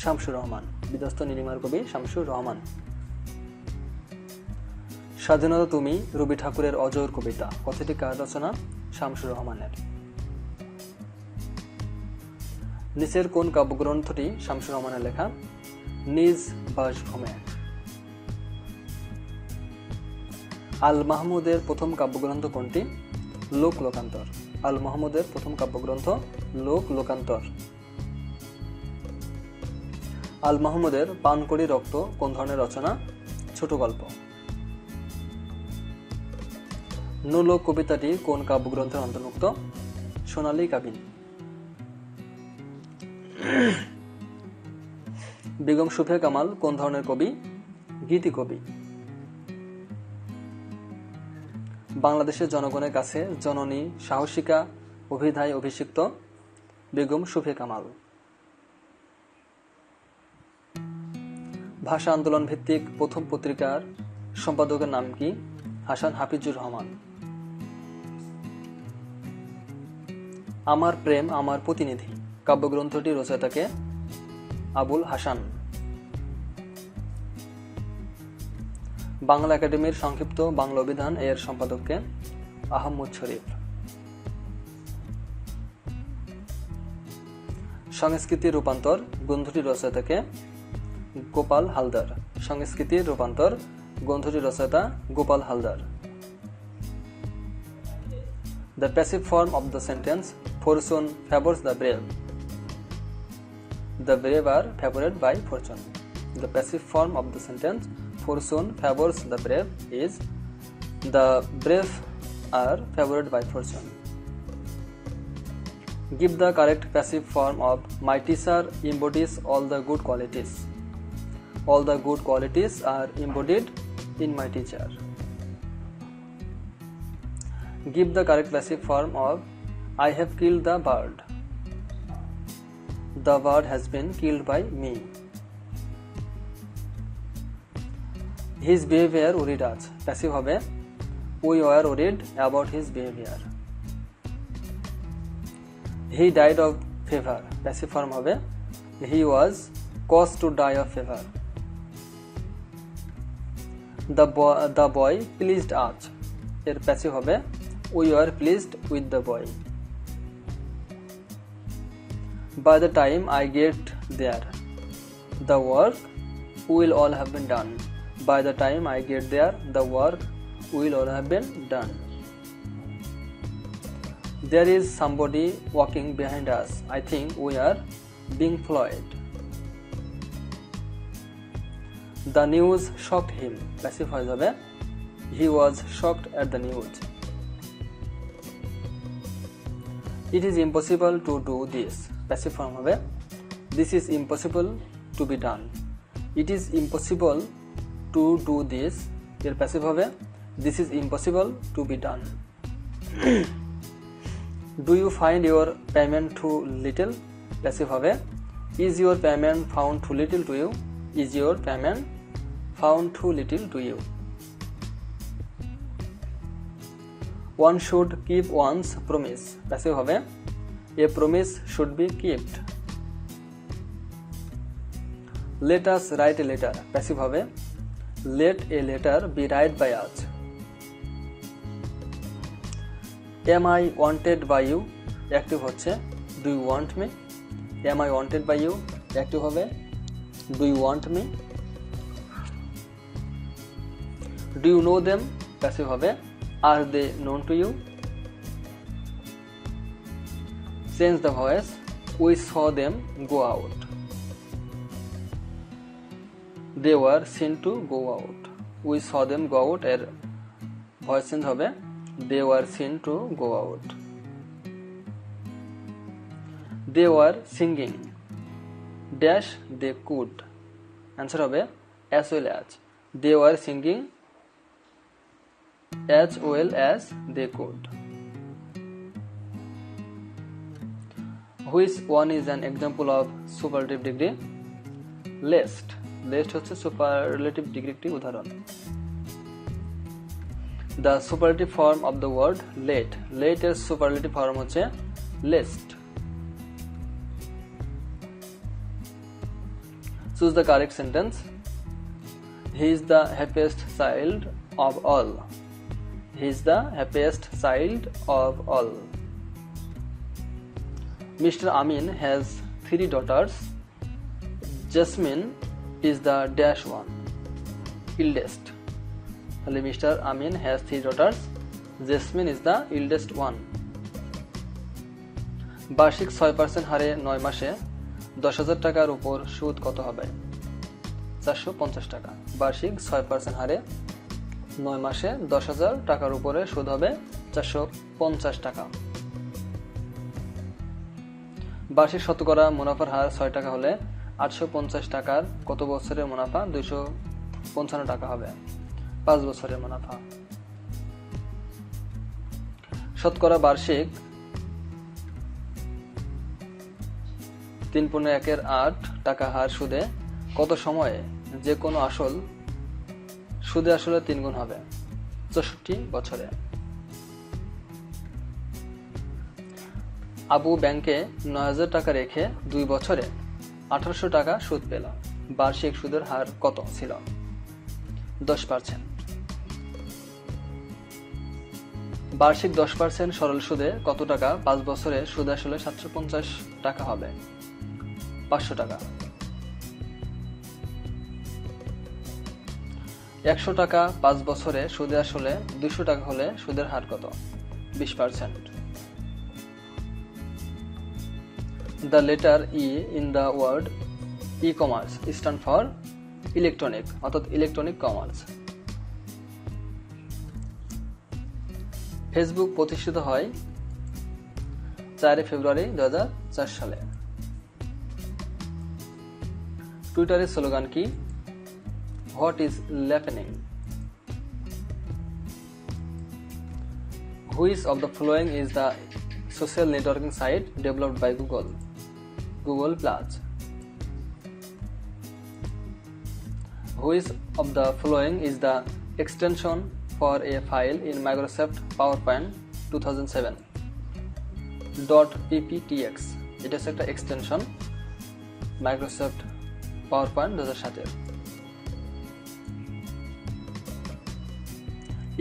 শামসুর রহমান। বিধ্বস্ত নীলিমার কবি শামসুর রহমান। স্বাধীনতা তুমি রবি ঠাকুরের অজর কবিতা কথাটি কার রচনা? শামসুর রহমানের। নিচের কোন কাব্যগ্রন্থটি শামসুর রহমানের লেখা? নিজ বাসভূমে। আল মাহমুদের প্রথম কাব্যগ্রন্থ কোনটি? লোক লোকান্তর। আল মাহমুদের প্রথম কাব্যগ্রন্থ লোক লোকান্তর। আল মাহমুদের পান করি রক্ত কোন ধরনের রচনা? ছোট গল্প। নোলক কবিতাটি কোন কাব্যগ্রন্থের অন্তর্ভুক্ত? সোনালী কাবিন। বেগম সুফিয়া কামাল কোন ধরনের কবি? গীতি কবি। বাংলাদেশের জনগণের কাছে জননী সাহসিকা অভিধায় অভিষিক্ত বেগম সুফিয়া কামাল। ভাষা আন্দোলন ভিত্তিক প্রথম পত্রিকার সম্পাদকের নাম কি? হাসান হাফিজুর রহমান। আমার প্রেম আমার প্রতিনিধি কাব্যগ্রন্থটি রচয়িতাকে? আবুল হাসান। বাংলা একাডেমির সংক্ষিপ্ত বাংলা অভিধান এর সম্পাদককে? আহমদ শরীফ। সংস্কৃতির রূপান্তর গ্রন্থটির রচয়িতাকে? গোপাল হালদার। সংস্কৃতির রূপান্তর গ্রন্থটির রচয়িতা Gopal Haldar. The passive form of the sentence fortune favors the brave. The brave are favored by fortune. The passive form of the sentence fortune favors the brave is the brave are favored by fortune. Give the correct passive form of my teacher embodies all the good qualities. All the good qualities are embodied in my teacher. Give the correct passive form of I have killed the bird. The bird has been killed by me. His behavior worried us. Passive হবে we were worried about his behavior. He died of fever. Passive form হবে he was caused to die of fever. The boy pleased us. এর passive হবে we were pleased with the boy. By the time I get there, the work will all have been done. By the time I get there, the work will all have been done. There is somebody walking behind us. I think we are being followed. The news shocked him. Passive হয়ে যাবে he was shocked at the news. It is impossible to do this. Passive form হবে this is impossible to be done. It is impossible to do this. এর passive হবে this is impossible to be done. Do you find your payment too little? Passive হবে is your payment found too little to you? Is your payment found too little to you? One should keep one's promise. Passive হবে a promise should be kept. Let us write a letter. Passive হবে let a letter be write by us. Am I wanted by you? Active হচ্ছে do you want me? Am I wanted by you? Active হবে do you want me? Do you know them? Passive হবে are they known to you? Change the voice. We saw them go out. They were seen to go out. We saw them go out. এর voice change হবে they were seen to go out. They were singing dash they could. Answer হবে as well as. They were singing as well as they could. Which one is an example of superlative degree? Least. Least হচ্ছে superlative degree একটি উদাহরণ. The superlative form of the word late. Late এর superlative form হচ্ছে least. Choose the correct sentence. He is the happiest child of all. He is the happiest child of all. Mr. Amin has 3 daughters. Jasmine is the dash one, eldest. Mr. Amin has 3 daughters. Jasmine is the eldest one. বার্ষিক 6% হারে 9 মাসে 10,000 টাকার উপর সুদ কত হবে? 450 টাকা। বার্ষিক 6% হারে 9 মাসে 10,000 টাকার উপরে সুদ হবে 450 টাকা। বার্ষিক শতকরা মুনাফার হার 6 টাকা হলে 850 টাকার কত বছরের মুনাফা 255 টাকা হবে? 5 বছরের মুনাফা। শতকরা বার্ষিক 3.1/8 টাকা হার সুদে কত সময়ে যে কোনো আসল সুদে আসলে 3 গুণ হবে? 64 বছরে। আবু ব্যাংকে 9,000 টাকা রেখে 2 বছরে 1800 টাকা সুদ পেল। বার্ষিক সুদের হার কত ছিল? 10%। বার্ষিক 10% সরল সুদে কত টাকা 5 বছরে সুদ আসলে 750 টাকা হবে? 500 টাকা। 100 টাকা 5 বছরে সুদে আসলে 200 টাকা হলে সুদের হার কত? 20%। The letter E in the word e-commerce stand for electronic অর্থাৎ ইলেকট্রনিক কমার্স। ফেসবুক প্রতিষ্ঠিত হয় 4 ফেব্রুয়ারি 2004 সালে। টুইটারের স্লোগান কি? What is happening? Which of the following is the social networking site developed by Google? Google Plus. Which of the following is the extension for a file in Microsoft PowerPoint 2007? .pptx এটা হচ্ছে একটা extension Microsoft PowerPoint 2007 এর।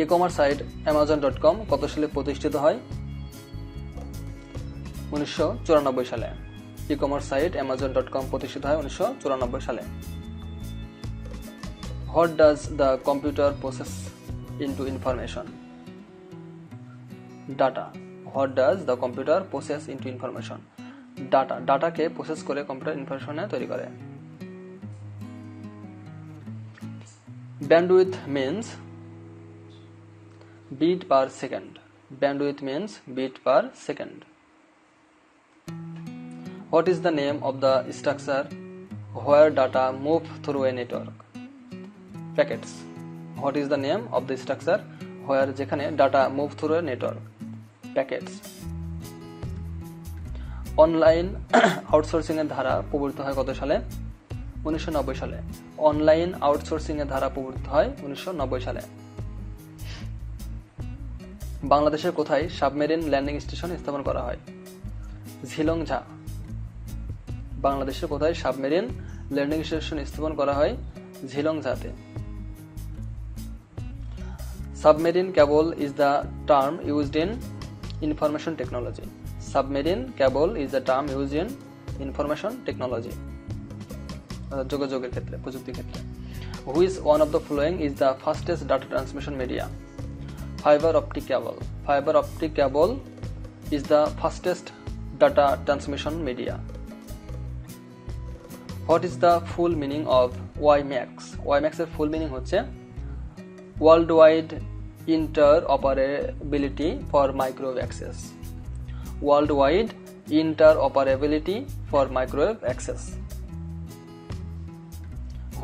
E-commerce site amazon.com কত সালে প্রতিষ্ঠিত হয়? 1994 সালে। E-commerce site amazon.com প্রতিষ্ঠিত হয় 1994 সালে। What does the computer process into information? Data. What does the computer process into information? Data. ডাটাকে প্রসেস করে কম্পিউটার ইনফরমেশনে তৈরি করে। Bandwidth means beat per second. Bandwidth means beat per second. What is the name of the structure where data move through a network? Packets. What is the name of the structure where যেখানে data move through a network? Packets. Online outsourcing এর ধারা প্রবর্তিত হয় কত সালে? 1990 সালে। Online outsourcing এর ধারা প্রবর্তিত হয় 1990 সালে। বাংলাদেশের কোথায় সাবমেরিন ল্যান্ডিং স্টেশন স্থাপন করা হয়? ঝিলংঝা। বাংলাদেশের কোথায় সাবমেরিন ল্যান্ডিং স্টেশন স্থাপন করা হয়? ঝিলংঝাতে। Submarine cable is the term used in information technology. Submarine cable is the term used in information technology. যোগাযোগের ক্ষেত্রে, প্রযুক্তির ক্ষেত্রে। Which one of the following is the fastest data transmission media? Fiber optic cable. Fiber optic cable is the fastest data transmission media. What is the full meaning of WiMAX? WiMAX এর full meaning হচ্ছে Worldwide Interoperability for Microwave Access. Worldwide Interoperability for Microwave Access.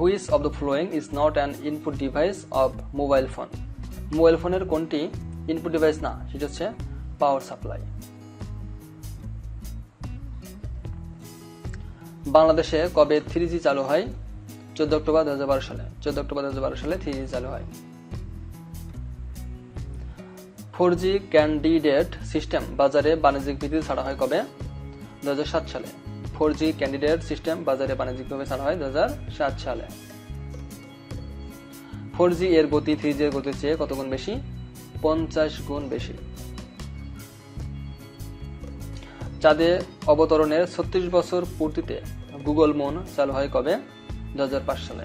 Which of the following is not an input device of mobile phone? Mobile ফোনের কোনটি input device না? সেটা হচ্ছে power supply. বাংলাদেশে কবে 3G চালু হয়? 14 অক্টোবর 2012 সালে। 14 অক্টোবর 2012 সালে 3G চালু হয়। 4G ক্যান্ডিডেট সিস্টেম বাজারে বাণিজ্যিক ভিত্তিতে ছাড়া হয় কবে? 2007 সালে। 4G ক্যান্ডিডেট সিস্টেম বাজারে বাণিজ্যিকভাবে ছাড়া হয় 2007 সালে। 4G এর গতি 3G এর গতির চেয়ে কত গুণ বেশি? 50 গুণ বেশি। চাঁদে অবতরণের 36 বছর পূর্তিতে গুগল মুন চালু হয় কবে? 2005 সালে।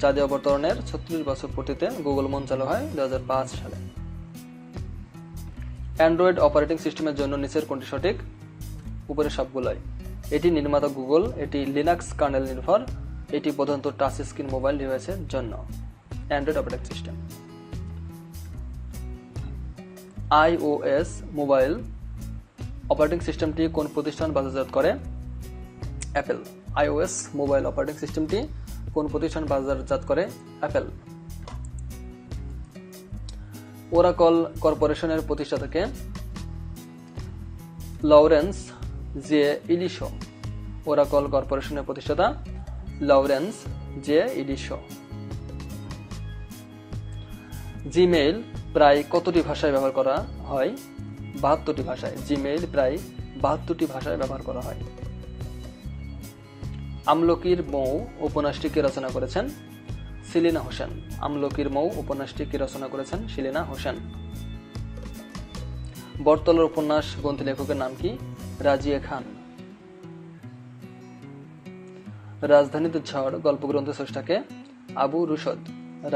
চাঁদে অবতরণের 36 বছর পূর্তিতে গুগল মুন চালু হয় 2005 সালে। অ্যান্ড্রয়েড অপারেটিং সিস্টেমের জন্য নিচের কোনটি সঠিক? উপরে সবগুলোই। এটি নির্মাতা গুগল, এটি লিনাক্স কার্নেল নির্ভর, এটি প্রধানত টাচ স্ক্রিন মোবাইল ডিভাইসের জন্য। Android operating system. iOS mobile operating সিস্টেমটি কোন প্রতিষ্ঠান বাজারজাত করে? অ্যাপল। iOS মোবাইল অপারেটিং সিস্টেমটি কোন প্রতিষ্ঠান বাজারজাত করে? অ্যাপল। ওরাকল কর্পোরেশনের প্রতিষ্ঠাতাকে? Lawrence J Ellison. ওরাকল কর্পোরেশনের প্রতিষ্ঠাতা লরেন্স জে ইলিশো। জিমেইল প্রায় কতটি ভাষায় ব্যবহার করা হয়? 72টি ভাষায়। জিমেইল প্রায় 72টি ভাষায় ব্যবহার করা হয়। আমলকির মৌ উপন্যাসটি কে রচনা করেছেন? সেলিনা হোসেন। আমলকির মৌ উপন্যাসটি কে রচনা করেছেন? সেলিনা হোসেন। বটতলার উপন্যাস গ্রন্থ লেখকের নাম কি? রাজিয়া খান। রাজধানীতে ঝড় গল্পগ্রন্থের স্রষ্টাকে? আবু রুশদ।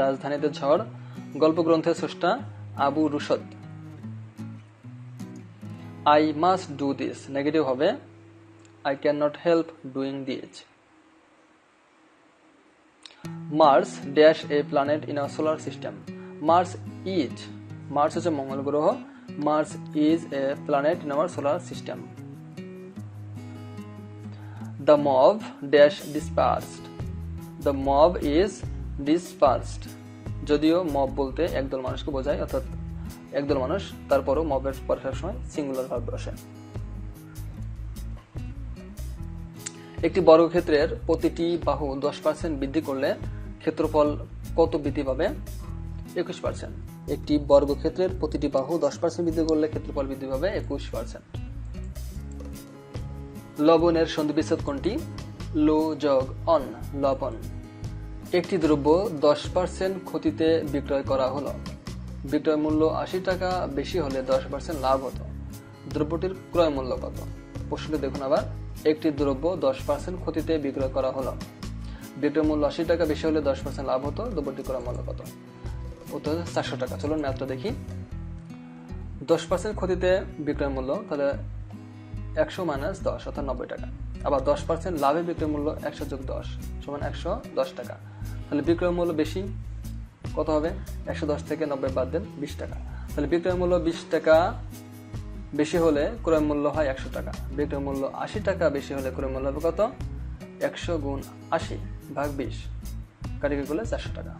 রাজধানীতে ঝড় গল্পগ্রন্থের স্রষ্টা Abu Rushd. I must do this negative হবে I can not help doing this. Mars dash a planet in our solar system. Mars হচ্ছে মঙ্গল গ্রহ। Mars is a planet in our solar system. The mob dash dispersed. The mob is dispersed. যদিও mob বলতে একদল মানুষকে বোঝায়, অর্থাৎ একদল মানুষ, তারপরও মবের পরে সবসময় সিঙ্গুলার ভার্ব বসে। একটি বর্গক্ষেত্রের প্রতিটি বাহু 10% বৃদ্ধি করলে ক্ষেত্রফল কত বৃদ্ধি পাবে? 21%। একটি বর্গক্ষেত্রের প্রতিটি বাহু 10% বৃদ্ধি করলে ক্ষেত্রফল বৃদ্ধি পাবে 21%। লবণের সন্ধিবিচ্ছেদ কোনটি? লো যোগ অন, লবণ। একটি দ্রব্য 10% ক্ষতিতে বিক্রয় করা হলো। বিক্রয় মূল্য 80 টাকা বেশি হলে 10% লাভ হতো। দ্রব্যটির ক্রয় মূল্য কত? প্রশ্নটি দেখুন আবার। একটি দ্রব্য 10% ক্ষতিতে বিক্রয় করা হলো। বিক্রয় মূল্য 80 টাকা বেশি হলে 10% লাভ হতো। দ্রব্যটির ক্রয় মূল্য কত? উত্তর 400 টাকা। চলুন ম্যাথটা দেখি। 10% ক্ষতিতে বিক্রয় মূল্য, তাহলে 100 মাইনাস 10 অর্থাৎ 90 টাকা। আবার 10% লাভে বিক্রয় মূল্য 100 যোগ 10 সমান 110 টাকা। তাহলে বিক্রয় মূল্য বেশি কত হবে? 110 থেকে 90 বাদ দেন, 20 টাকা। তাহলে বিক্রয় মূল্য 20 টাকা বেশি হলে ক্রয় মূল্য হয় 100 টাকা। বিক্রয় মূল্য 80 টাকা বেশি হলে ক্রয় মূল্য হবে কত? 100 গুণ 80 ভাগ 20, কাটাকাটি করলে 400 টাকা।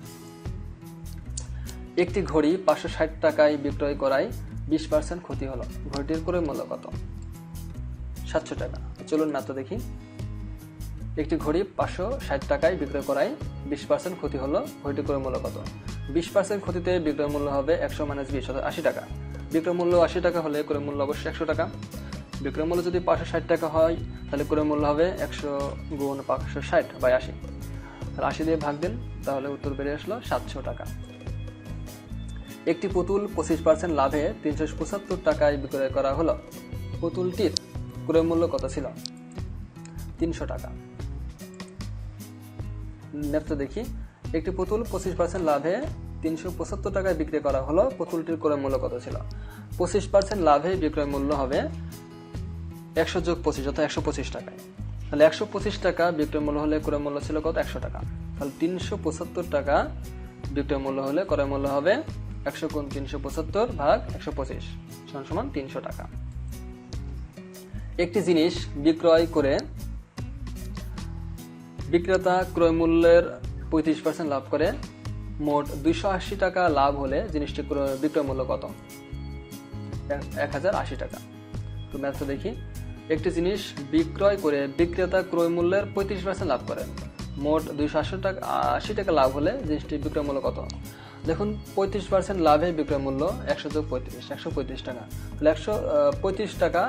একটি ঘড়ি 560 টাকায় বিক্রয় করায় 20% ক্ষতি হলো। ঘড়িটির ক্রয় মূল্য কত? 700 টাকা। চলুন ম্যাথটা দেখি। একটি ঘড়ি 560 টাকায় বিক্রয় করায় 20% ক্ষতি হলো। ঘড়িটির ক্রয় মূল্য কত? 20% ক্ষতিতে বিক্রয় মূল্য হবে 100 মাইনাস 20 অর্থাৎ 80 টাকা। বিক্রয় মূল্য 80 টাকা হলে ক্রয় মূল্য অবশ্যই 100 টাকা। বিক্রয় মূল্য যদি 560 টাকা হয় তাহলে ক্রয় মূল্য হবে 100 গুণ 560 বাই 80। তাহলে 80 দিয়ে ভাগ দেন, তাহলে উত্তর বেরিয়ে আসলো 700 টাকা। একটি পুতুল 25% লাভে 375 টাকায় বিক্রয় করা হলো। পুতুলটির ক্রয় মূল্য কত ছিল? 300 টাকা। ম্যাথটা দেখি। একটি পুতুল 25% লাভে 375 টাকায় বিক্রি করা হলো। পুতুলটির ক্রয় মূল্য কত ছিল? 25% লাভে বিক্রয় মূল্য হবে 100 যোগ 25 অর্থাৎ 125 টাকায়। তাহলে 125 টাকা বিক্রয় মূল্য হলে ক্রয় মূল্য ছিল কত? 100 টাকা। তাহলে 375 টাকা বিক্রয় মূল্য হলে ক্রয় মূল্য হবে 100 গুণ 375 ভাগ 125 সমান 300 টাকা। একটি জিনিস বিক্রয় করে বিক্রেতা ক্রয় মূল্যের 35% লাভ করে। মোট 280 টাকা লাভ হলে জিনিসটির বিক্রয় মূল্য কত? 1080 টাকা। তো ম্যাথটা দেখি। একটি জিনিস বিক্রয় করে বিক্রেতা ক্রয় মূল্যের 35% লাভ করে। মোট 280 টাকা লাভ হলে জিনিসটির বিক্রয় মূল্য কত? দেখুন, 35% লাভে বিক্রয় মূল্য 100 যোগ 35 135 টাকা। তাহলে 135 টাকা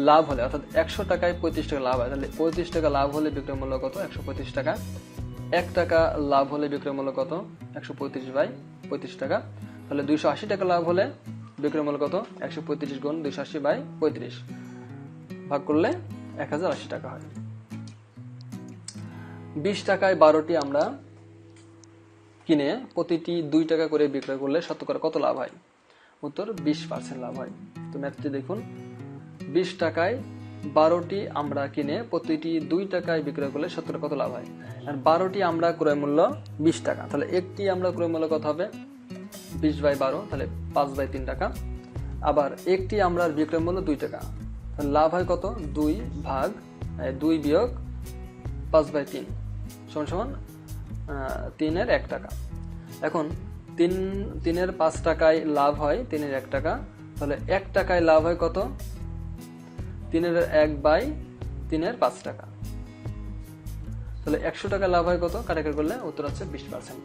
লাভ হলে অর্থাৎ 100 টাকায় 35 টাকা লাভ হয়। তাহলে 35 টাকা লাভ হলে বিক্রয় মূল্য কত? 135 টাকা। 1 টাকা লাভ হলে বিক্রয় মূল্য কত? 135 বাই 35 টাকা। তাহলে 280 টাকা লাভ হলে বিক্রয় মূল্য কত? 135 গুণ 280 বাই 35 ভাগ করলে 1080 টাকা হয়। 20 টাকায় 12টি আমরা কিনে প্রতিটি 2 টাকা করে বিক্রয় করলে শতকরা কত লাভ হয়? উত্তর 20% লাভ হয়। তো ম্যাথটি দেখুন। 20 টাকায় 12টি আমরা কিনে প্রতিটি 2 টাকায় বিক্রয় করলে শতকরা কত লাভ হয়? আর 12টি আমরা ক্রয় মূল্য 20 টাকা। তাহলে একটি আমরা ক্রয় মূল্য কত হবে? 20 বাই 12, তাহলে 5 বাই 3 টাকা। আবার একটি আমরা বিক্রয় মূল্য 2 টাকা। তাহলে লাভ হয় কত? 2 ভাগ 2 বিয়োগ 5 বাই 3 সমান 3-এর 1 টাকা। এখন 3-এর 5 টাকায় লাভ হয় 3-এর 1 টাকা। তাহলে 1 টাকায় লাভ হয় কত? 3-এর 1 বাই 3-এর 5 টাকা। তাহলে 100 টাকা লাভ হয় কত? কাটাকাটি করলে উত্তর হচ্ছে 20%।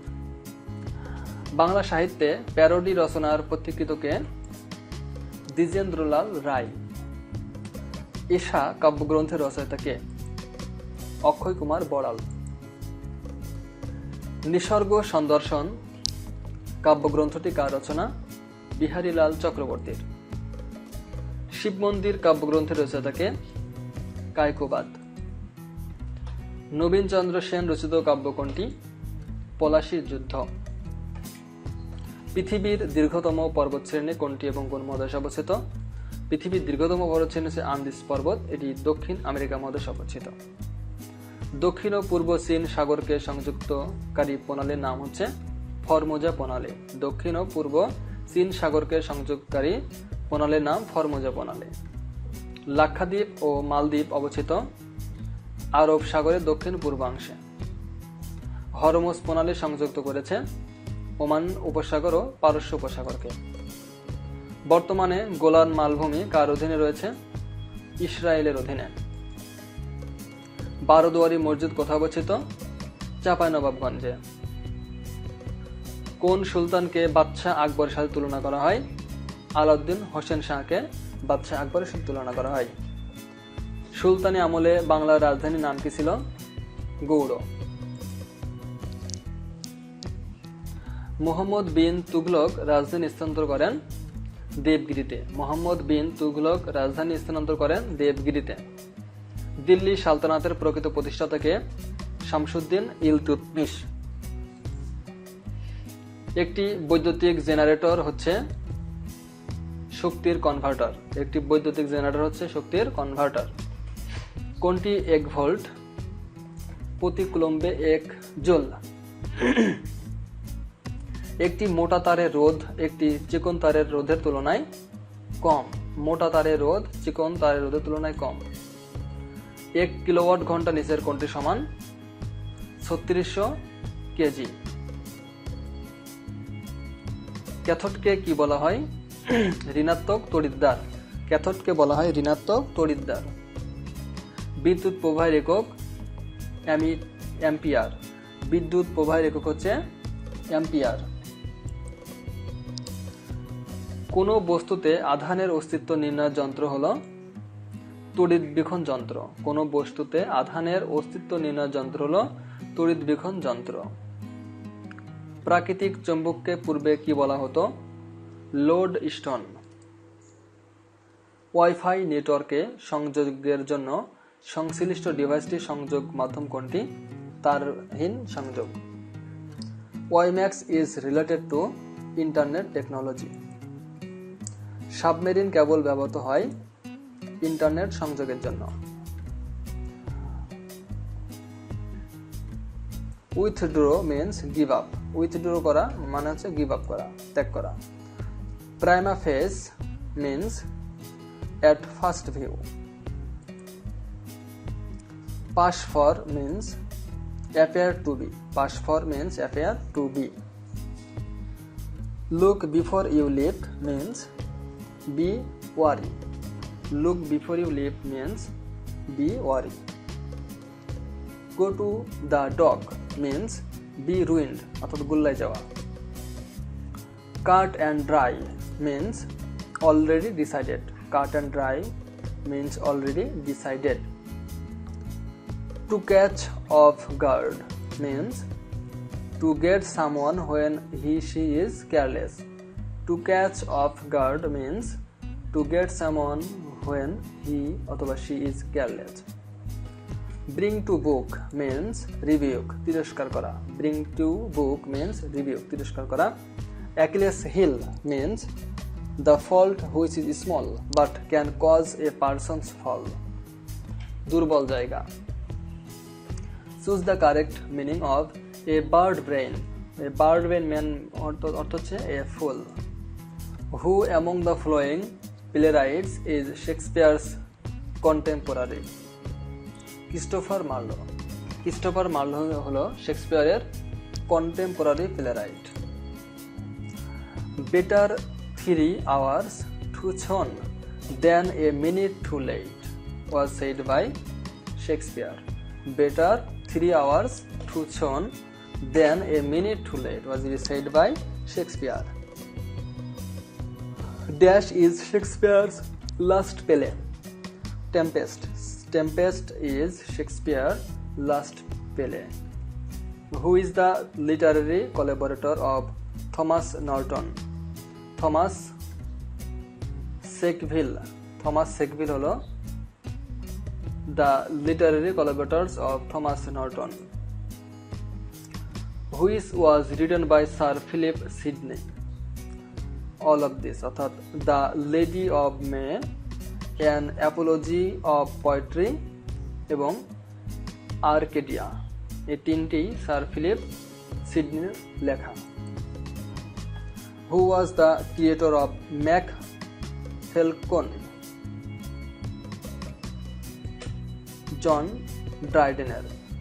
বাংলা সাহিত্যে প্যারোডি রচনার পথিকৃতকে দ্বিজেন্দ্রলাল রায়। এশা কাব্যগ্রন্থের রচয়িতা কে? অক্ষয় কুমার বড়াল। নিসর্গ সন্দর্শন কাব্যগ্রন্থটি কার রচনা? বিহারীলাল চক্রবর্তীর। শিব মন্দির কাব্যগ্রন্থের রচয়িতা কে? কায়কোবাদ। নবীনচন্দ্র সেন রচিত কাব্য কোনটি? পলাশীর যুদ্ধ। পৃথিবীর দীর্ঘতম পর্বতশ্রেণী কোনটি এবং কোন মহাদেশে অবস্থিত? পৃথিবীর দীর্ঘতম পর্বতশ্রেণী হচ্ছে আন্দিজ পর্বত, এটি দক্ষিণ আমেরিকা মহাদেশে অবস্থিত। দক্ষিণ ও পূর্ব চীন সাগরকে সংযুক্তকারী প্রণালীর নাম হচ্ছে ফরমোজা প্রণালী। দক্ষিণ ও পূর্ব চীন সাগরকে সংযোগকারী প্রণালীর নাম ফরমোজা প্রণালী। লাক্ষাদ্বীপ ও মালদ্বীপ অবস্থিত আরব সাগরের দক্ষিণ পূর্বাংশে। হরমুজ প্রণালী সংযুক্ত করেছে ওমান উপসাগর ও পারস্য উপসাগরকে। বর্তমানে গোলান মালভূমি কার অধীনে রয়েছে? ইসরায়েলের অধীনে। বারোদুয়ারি মসজিদ কোথায় অবস্থিত? চাঁপাইনবাবগঞ্জে। কোন সুলতানকে বাদশাহ আকবরের সাথে তুলনা করা হয়? আলাউদ্দিন হোসেন শাহকে বাদশাহ আকবরের সাথে তুলনা করা হয়। সুলতানি আমলে বাংলার রাজধানীর নাম কি ছিল? গৌড়। মুহাম্মদ বিন তুগলক রাজধানী স্থানান্তর করেন দেবগিরিতে। মুহাম্মদ বিন তুগলক রাজধানী স্থানান্তর করেন দেবগিরিতে। দিল্লি সালতানাতের প্রকৃত প্রতিষ্ঠাতা কে? শামসুদ্দিন ইলতুৎমিশ। একটি বৈদ্যুতিক জেনারেটর হচ্ছে শক্তির কনভার্টার। একটি বৈদ্যুতিক জেনারেটর হচ্ছে শক্তির কনভার্টার। কোনটি 1 ভোল্ট প্রতি কুলম্বে 1 জুল? একটি মোটা তারের রোধ একটি চিকন তারের রোধের তুলনায় কম। মোটা তারের রোধ চিকন তারের রোধের তুলনায় কম। 1 কিলোওয়াট ঘন্টা নিচের কোনটি সমান? 3600 কেজি। ক্যাথোডকে কি বলা হয়? ঋণাত্মক তড়িৎদ্বার। ক্যাথোডকে বলা হয় ঋণাত্মক তড়িৎদ্বার। বিদ্যুৎ প্রবাহের একক অ্যাম্পিয়ার। বিদ্যুৎ প্রবাহের একক হচ্ছে অ্যাম্পিয়ার। কোন বস্তুতে আধানের অস্তিত্ব নির্ণয়ের যন্ত্র হলো তড়িৎবীক্ষণ যন্ত্র। কোন বস্তুতে আধানের অস্তিত্ব নির্ণয়ের যন্ত্র হলো তড়িৎবীক্ষণ যন্ত্র। প্রাকৃতিক চৌম্বককে পূর্বে কি বলা হতো? Load stone. ওয়াইফাই নেটওয়ার্কে সংযোগের জন্য সংশ্লিষ্ট ডিভাইসটির সংযোগ মাধ্যম কোনটি? তারহীন সংযোগ। WiMAX is related to internet technology. Submarine cable ব্যবহৃত হয় ইন্টারনেট সংযোগের জন্য। Withdraw means give up. Withdraw করা মানে হচ্ছে গিভ আপ করা, ত্যাগ করা। Prima face means at first view. Pass for means appear to be. Pass for means appear to be. Look before you leap means be wary. Look before you leap means be wary. Go to the dog means be ruined অর্থাৎ গুল্লায় যাওয়া। Cut and dry means already decided. Cut and dry means already decided. To catch off guard means to get someone when she is careless. To catch off guard means to get someone when he or she is careless. Bring to book means rebuke, তিরস্কার করা। Bring to book means rebuke, তিরস্কার করা। Achilles heel means the fault which is small but can cause a person's fall. দুর্বল জায়গা। Choose the correct meaning of a bird brain. A bird brain অর্থ হচ্ছে a fool. Who among the following playwrights is Shakespeare's contemporary? Christopher Marlowe. Christopher Marlowe হলো শেক্সপিয়ারের contemporary playwright. Better 3 hours too soon than a minute too late was said by Shakespeare. Better 3 hours too soon than a minute too late was said by Shakespeare. Dash is Shakespeare's last play. Tempest. Tempest is Shakespeare's last play. Who is the literary collaborator of Thomas Norton? Thomas Sackville. Thomas Sackville হলো the literary collaborators of Thomas Norton. Which was written by Sir Philip Sidney. All of this অর্থাৎ The Lady of May, An Apology of Poetry এবং Arcadia, এই তিনটি sir Philip সিডনির লেখা। Who was the creator of Mac Falcon? John Dryden.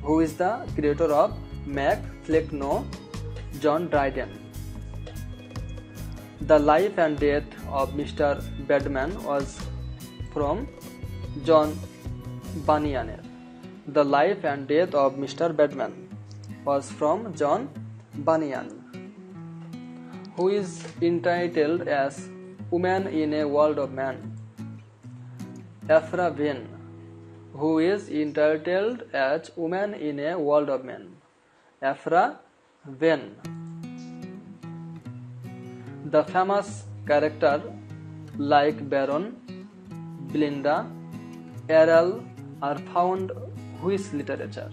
Who is the creator of Mac Falcon? John Dryden. The Life and Death of Mr. Badman was from John Bunyan. The Life and Death of Mr. Badman was from John Bunyan. Who is entitled as Woman in a World of Man? Aphra Behn. Who is entitled as Woman in a World of Men? Aphra Behn. The famous character like Baron, Belinda, Errol are found which literature?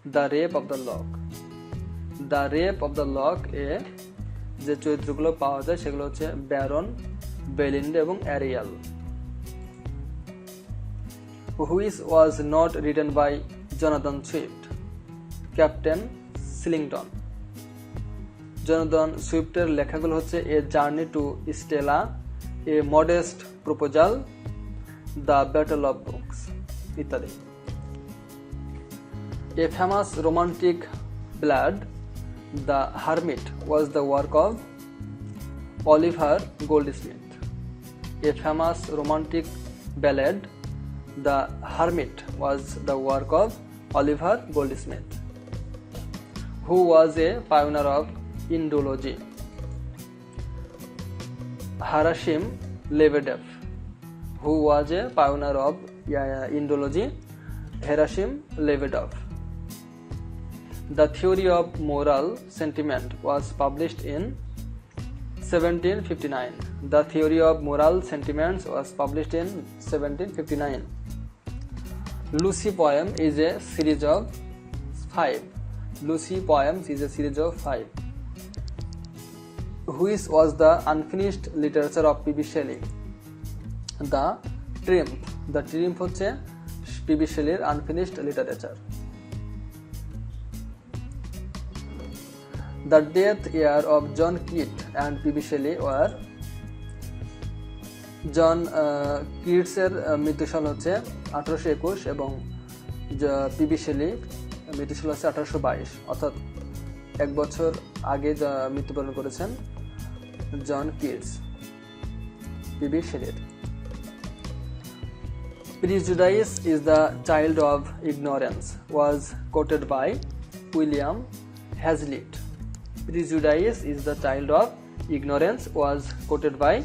The Rape of the Lock. The Rape of the Lock এ যে চরিত্রগুলো পাওয়া যায় সেগুলো হচ্ছে Baron, Belinda এবং Ariel. Which was not written by Jonathan Swift? Captain Shillington. Jonathan সুইফটের লেখাগুলো হচ্ছে a journey to Stella, a modest proposal, the battle of books ইত্যাদি। A famous romantic ballad, The Hermit, was the work of Oliver Goldsmith. A famous romantic ballad, The Hermit, was the work of Oliver Goldsmith. Who was a pioneer of Indology? Harashim Lebedev. Who was a pioneer of Indology? Harashim Lebedev. The Theory of Moral Sentiment was published in 1759. The Theory of Moral Sentiments was published in 1759. Lucy Poem is a series of 5. Lucy Poems is a series of 5. Which was the unfinished literature of P.B. Shelley? The Triumph. The Triumph হচ্ছে P.B. Shelley's unfinished literature. The death year of John Keats and P.B. Shelley were জন কিটসের মৃত্যুসাল হচ্ছে 1821 এবং PB Shelley মৃত্যুসাল হচ্ছে 1822, অর্থাৎ এক বছর আগে মৃত্যুবরণ করেছেন জন কিটস পিবি শেলির। Prejudice is the child of ignorance was quoted by William Hazlitt. Prejudice is the child of ignorance was quoted by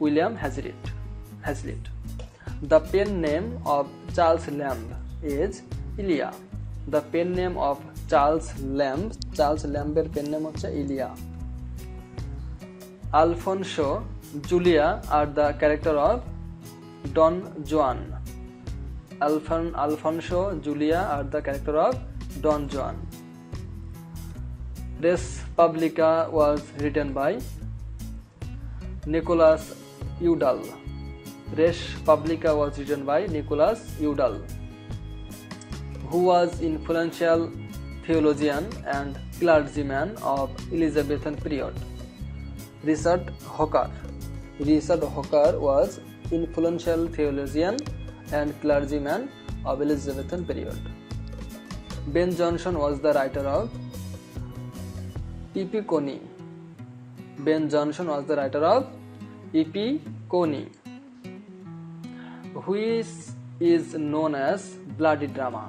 William Hazlitt. The pen name of Charles Lamb is Elia. The pen name of Charles Lamb's pen name হচ্ছে Elia. Alfonso Julia are the character of Don Juan. Alfonso Julia are the character of Don Juan. Res Publica was written by Nicholas Udall. Res Publica was written by Nicholas Udall. Who was influential theologian and clergyman of Elizabethan period? Richard Hooker. Richard Hooker was influential theologian and clergyman of Elizabethan period. Ben Jonson was the writer of E.P. Coney. Ben Jonson was the writer of E.P. Coney. Which is known as bloody drama?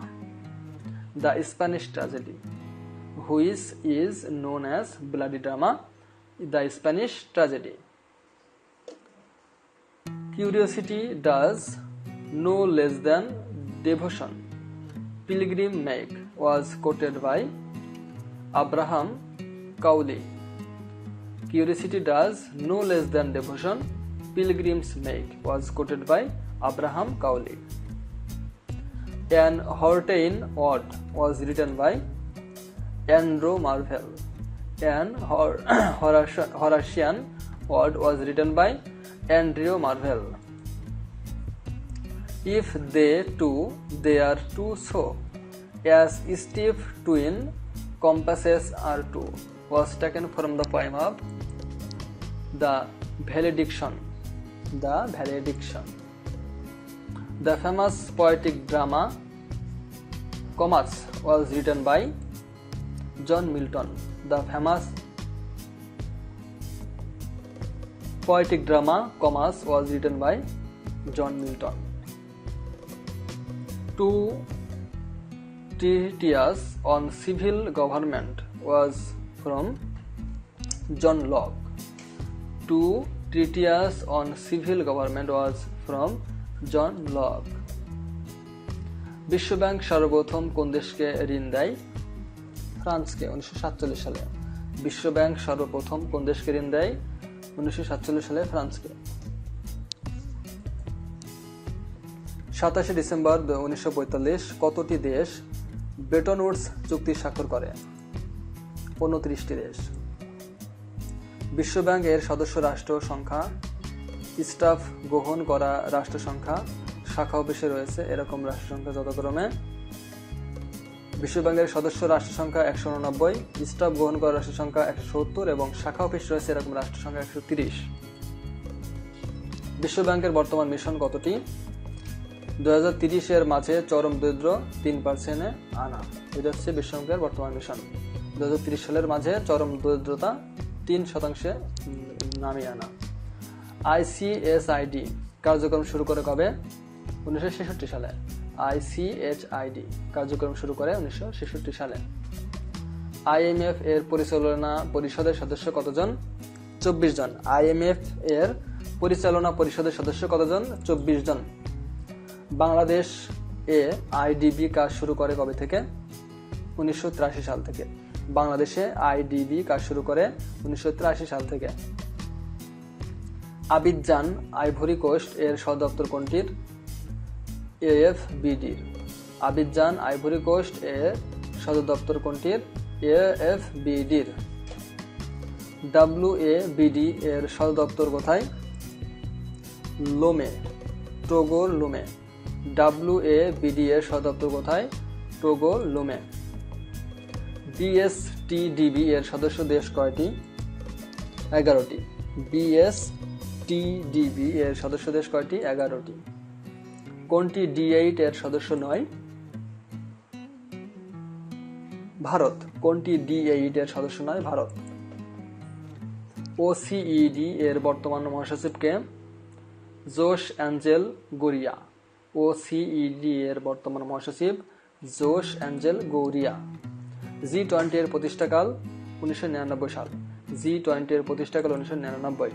The Spanish tragedy. Which is known as bloody drama? The Spanish tragedy. Curiosity does no less than devotion pilgrim make was quoted by Abraham Cowley. Curiosity does no less than devotion pilgrims make was quoted by Abraham Cowley. An Hortean Ode was written by Andrew Marvell. An Horatian Ode was written by Andrew Marvell. If they two, they are two so, as stiff twin compasses are two, was taken from the poem of The Valediction. The Valediction. The famous poetic drama Comus was written by John Milton. The famous poetic drama Comus was written by John Milton. Two treatises on civil government was from John Locke. Two treatise on civil government was from John Locke. বিশ্বব্যাংক সর্বপ্রথম কোন দেশকে ঋণ দেয়? ফ্রান্সকে 1947 সালে। বিশ্বব্যাংক সর্বপ্রথম কোন দেশকে ঋণ দেয়? 1947 সালে ফ্রান্সকে। 27 ডিসেম্বর 1945 কতটি দেশ ব্রেটন উডস চুক্তি স্বাক্ষর করে? 29টি দেশ। বিশ্বব্যাংক এর সদস্য রাষ্ট্র সংখ্যা, স্টাফ গ্রহণ করা রাষ্ট্র সংখ্যা, শাখা অফিসে রয়েছে এরকম রাষ্ট্র সংখ্যা যথাক্রমে বিশ্বব্যাংকের সদস্য রাষ্ট্র সংখ্যা 189, স্টাফ গ্রহণ করা রাষ্ট্র সংখ্যা 170 এবং শাখা অফিস রয়েছে এরকম রাষ্ট্র সংখ্যা 130। বিশ্বব্যাংকের বর্তমান মিশন কতটি? 2030 মাঝে চরম দরিদ্র 3% আনা। এটা হচ্ছে বিশ্বব্যাংকের বর্তমান মিশন। 2030 সালের মাঝে চরম দরিদ্রতা 3% নামিয়ে আনা। ICHID কার্যক্রম শুরু করে কবে? 1966 সালে। ICHID কার্যক্রম শুরু করে 1966 সালে। IMF এর পরিচালনা পরিষদের সদস্য কতজন? 24 জন। IMF এর পরিচালনা পরিষদের সদস্য কতজন? 24 জন। বাংলাদেশ এ IDB কাজ শুরু করে কবে থেকে? 1983 সাল থেকে। বাংলাদেশে IDB কাজ শুরু করে 1983 সাল থেকে। আবিদজান আইভরি কোস্ট এর সদর দপ্তর কোনটির? AFBD'র। আবিদজান আইভরি কোস্ট এর সদর দপ্তর কোনটির? AFBD'র। WABD এর সদর দপ্তর কোথায়? লোমে, টোগোর লোমে। WABD এর সদর দপ্তর কোথায়? টোগো লোমে। BSTDB এর সদস্য দেশ কয়টি? 11টি। BSTDB এর সদস্য দেশ কয়টি? 11টি। কোনটি D8 এর সদস্য নয়? ভারত। কোনটি D8 এর সদস্য নয়? ভারত। OCED এর বর্তমান মহাসচিব কে? জোশ অ্যাঞ্জেল গৌরিয়া। OCED এর বর্তমান মহাসচিব জোশ অ্যাঞ্জেল গৌরিয়া। G20 এর প্রতিষ্ঠাকাল 1999 সাল। G20 এর প্রতিষ্ঠাকাল 1999।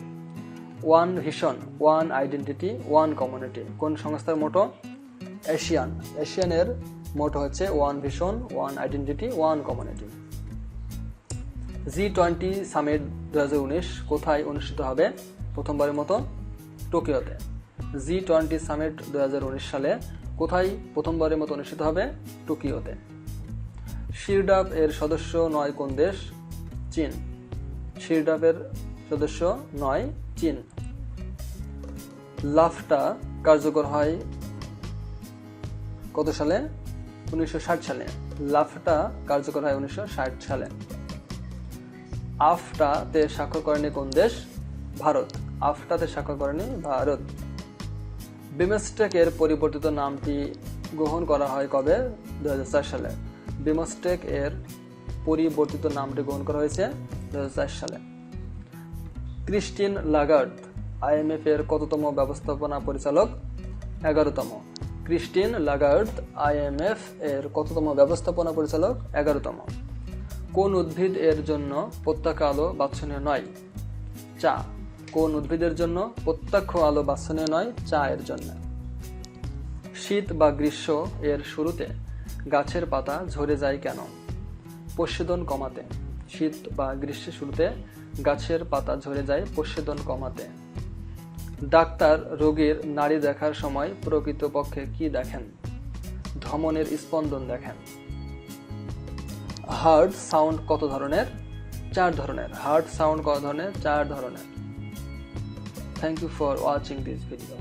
One vision, one identity, one community কোন সংস্থার মোটো? এশিয়ান। এশিয়ানের মোটো হচ্ছে one vision, one identity, one community. G20 summit 2019 কোথায় অনুষ্ঠিত হবে? প্রথমবারের মতো টোকিওতে। G20 সামিট 2019 সালে কোথায় প্রথমবারের মতো অনুষ্ঠিত হবে? টোকিওতে। শিরডাপ এর সদস্য নয় কোন দেশ? চীন। শিরডাপ এর সদস্য নয় চীন। লাফটা কার্যকর হয় কত সালে? 1960 সালে। লাফটা কার্যকর হয় 1960 সালে। আফটাতে স্বাক্ষর করেনি কোন দেশ? ভারত। আফটাতে স্বাক্ষর করেনি ভারত। বিমস্টেক এর পরিবর্তিত নামটি গ্রহণ করা হয় কবে? 2004 সালে। বিমস্টেক এর পরিবর্তিত নামটি গ্রহণ করা হয়েছে 2004 সালে। ক্রিস্টিন লাগার্দ IMF এর কততম ব্যবস্থাপনা পরিচালক? 11তম। ক্রিস্টিন লাগার্দ IMF এর কততম ব্যবস্থাপনা পরিচালক? 11তম। কোন উদ্ভিদ এর জন্য প্রত্যক্ষ আলো বাঞ্ছনীয় নয়? চা। কোন উদ্ভিদের জন্য প্রত্যক্ষ আলো বাঞ্ছনীয় নয়? চা এর জন্য। শীত বা গ্রীষ্ম এর শুরুতে গাছের পাতা ঝরে যায় কেন? প্রস্বেদন কমাতে। শীত বা গ্রীষ্মের শুরুতে গাছের পাতা ঝরে যায় প্রস্বেদন কমাতে। ডাক্তার রোগীর নাড়ি দেখার সময় প্রকৃতপক্ষে কি দেখেন? ধমনের স্পন্দন দেখেন। হার্ট সাউন্ড কত ধরনের? 4 ধরনের। হার্ট সাউন্ড কত ধরনের? 4 ধরনের। Thank you for watching this video.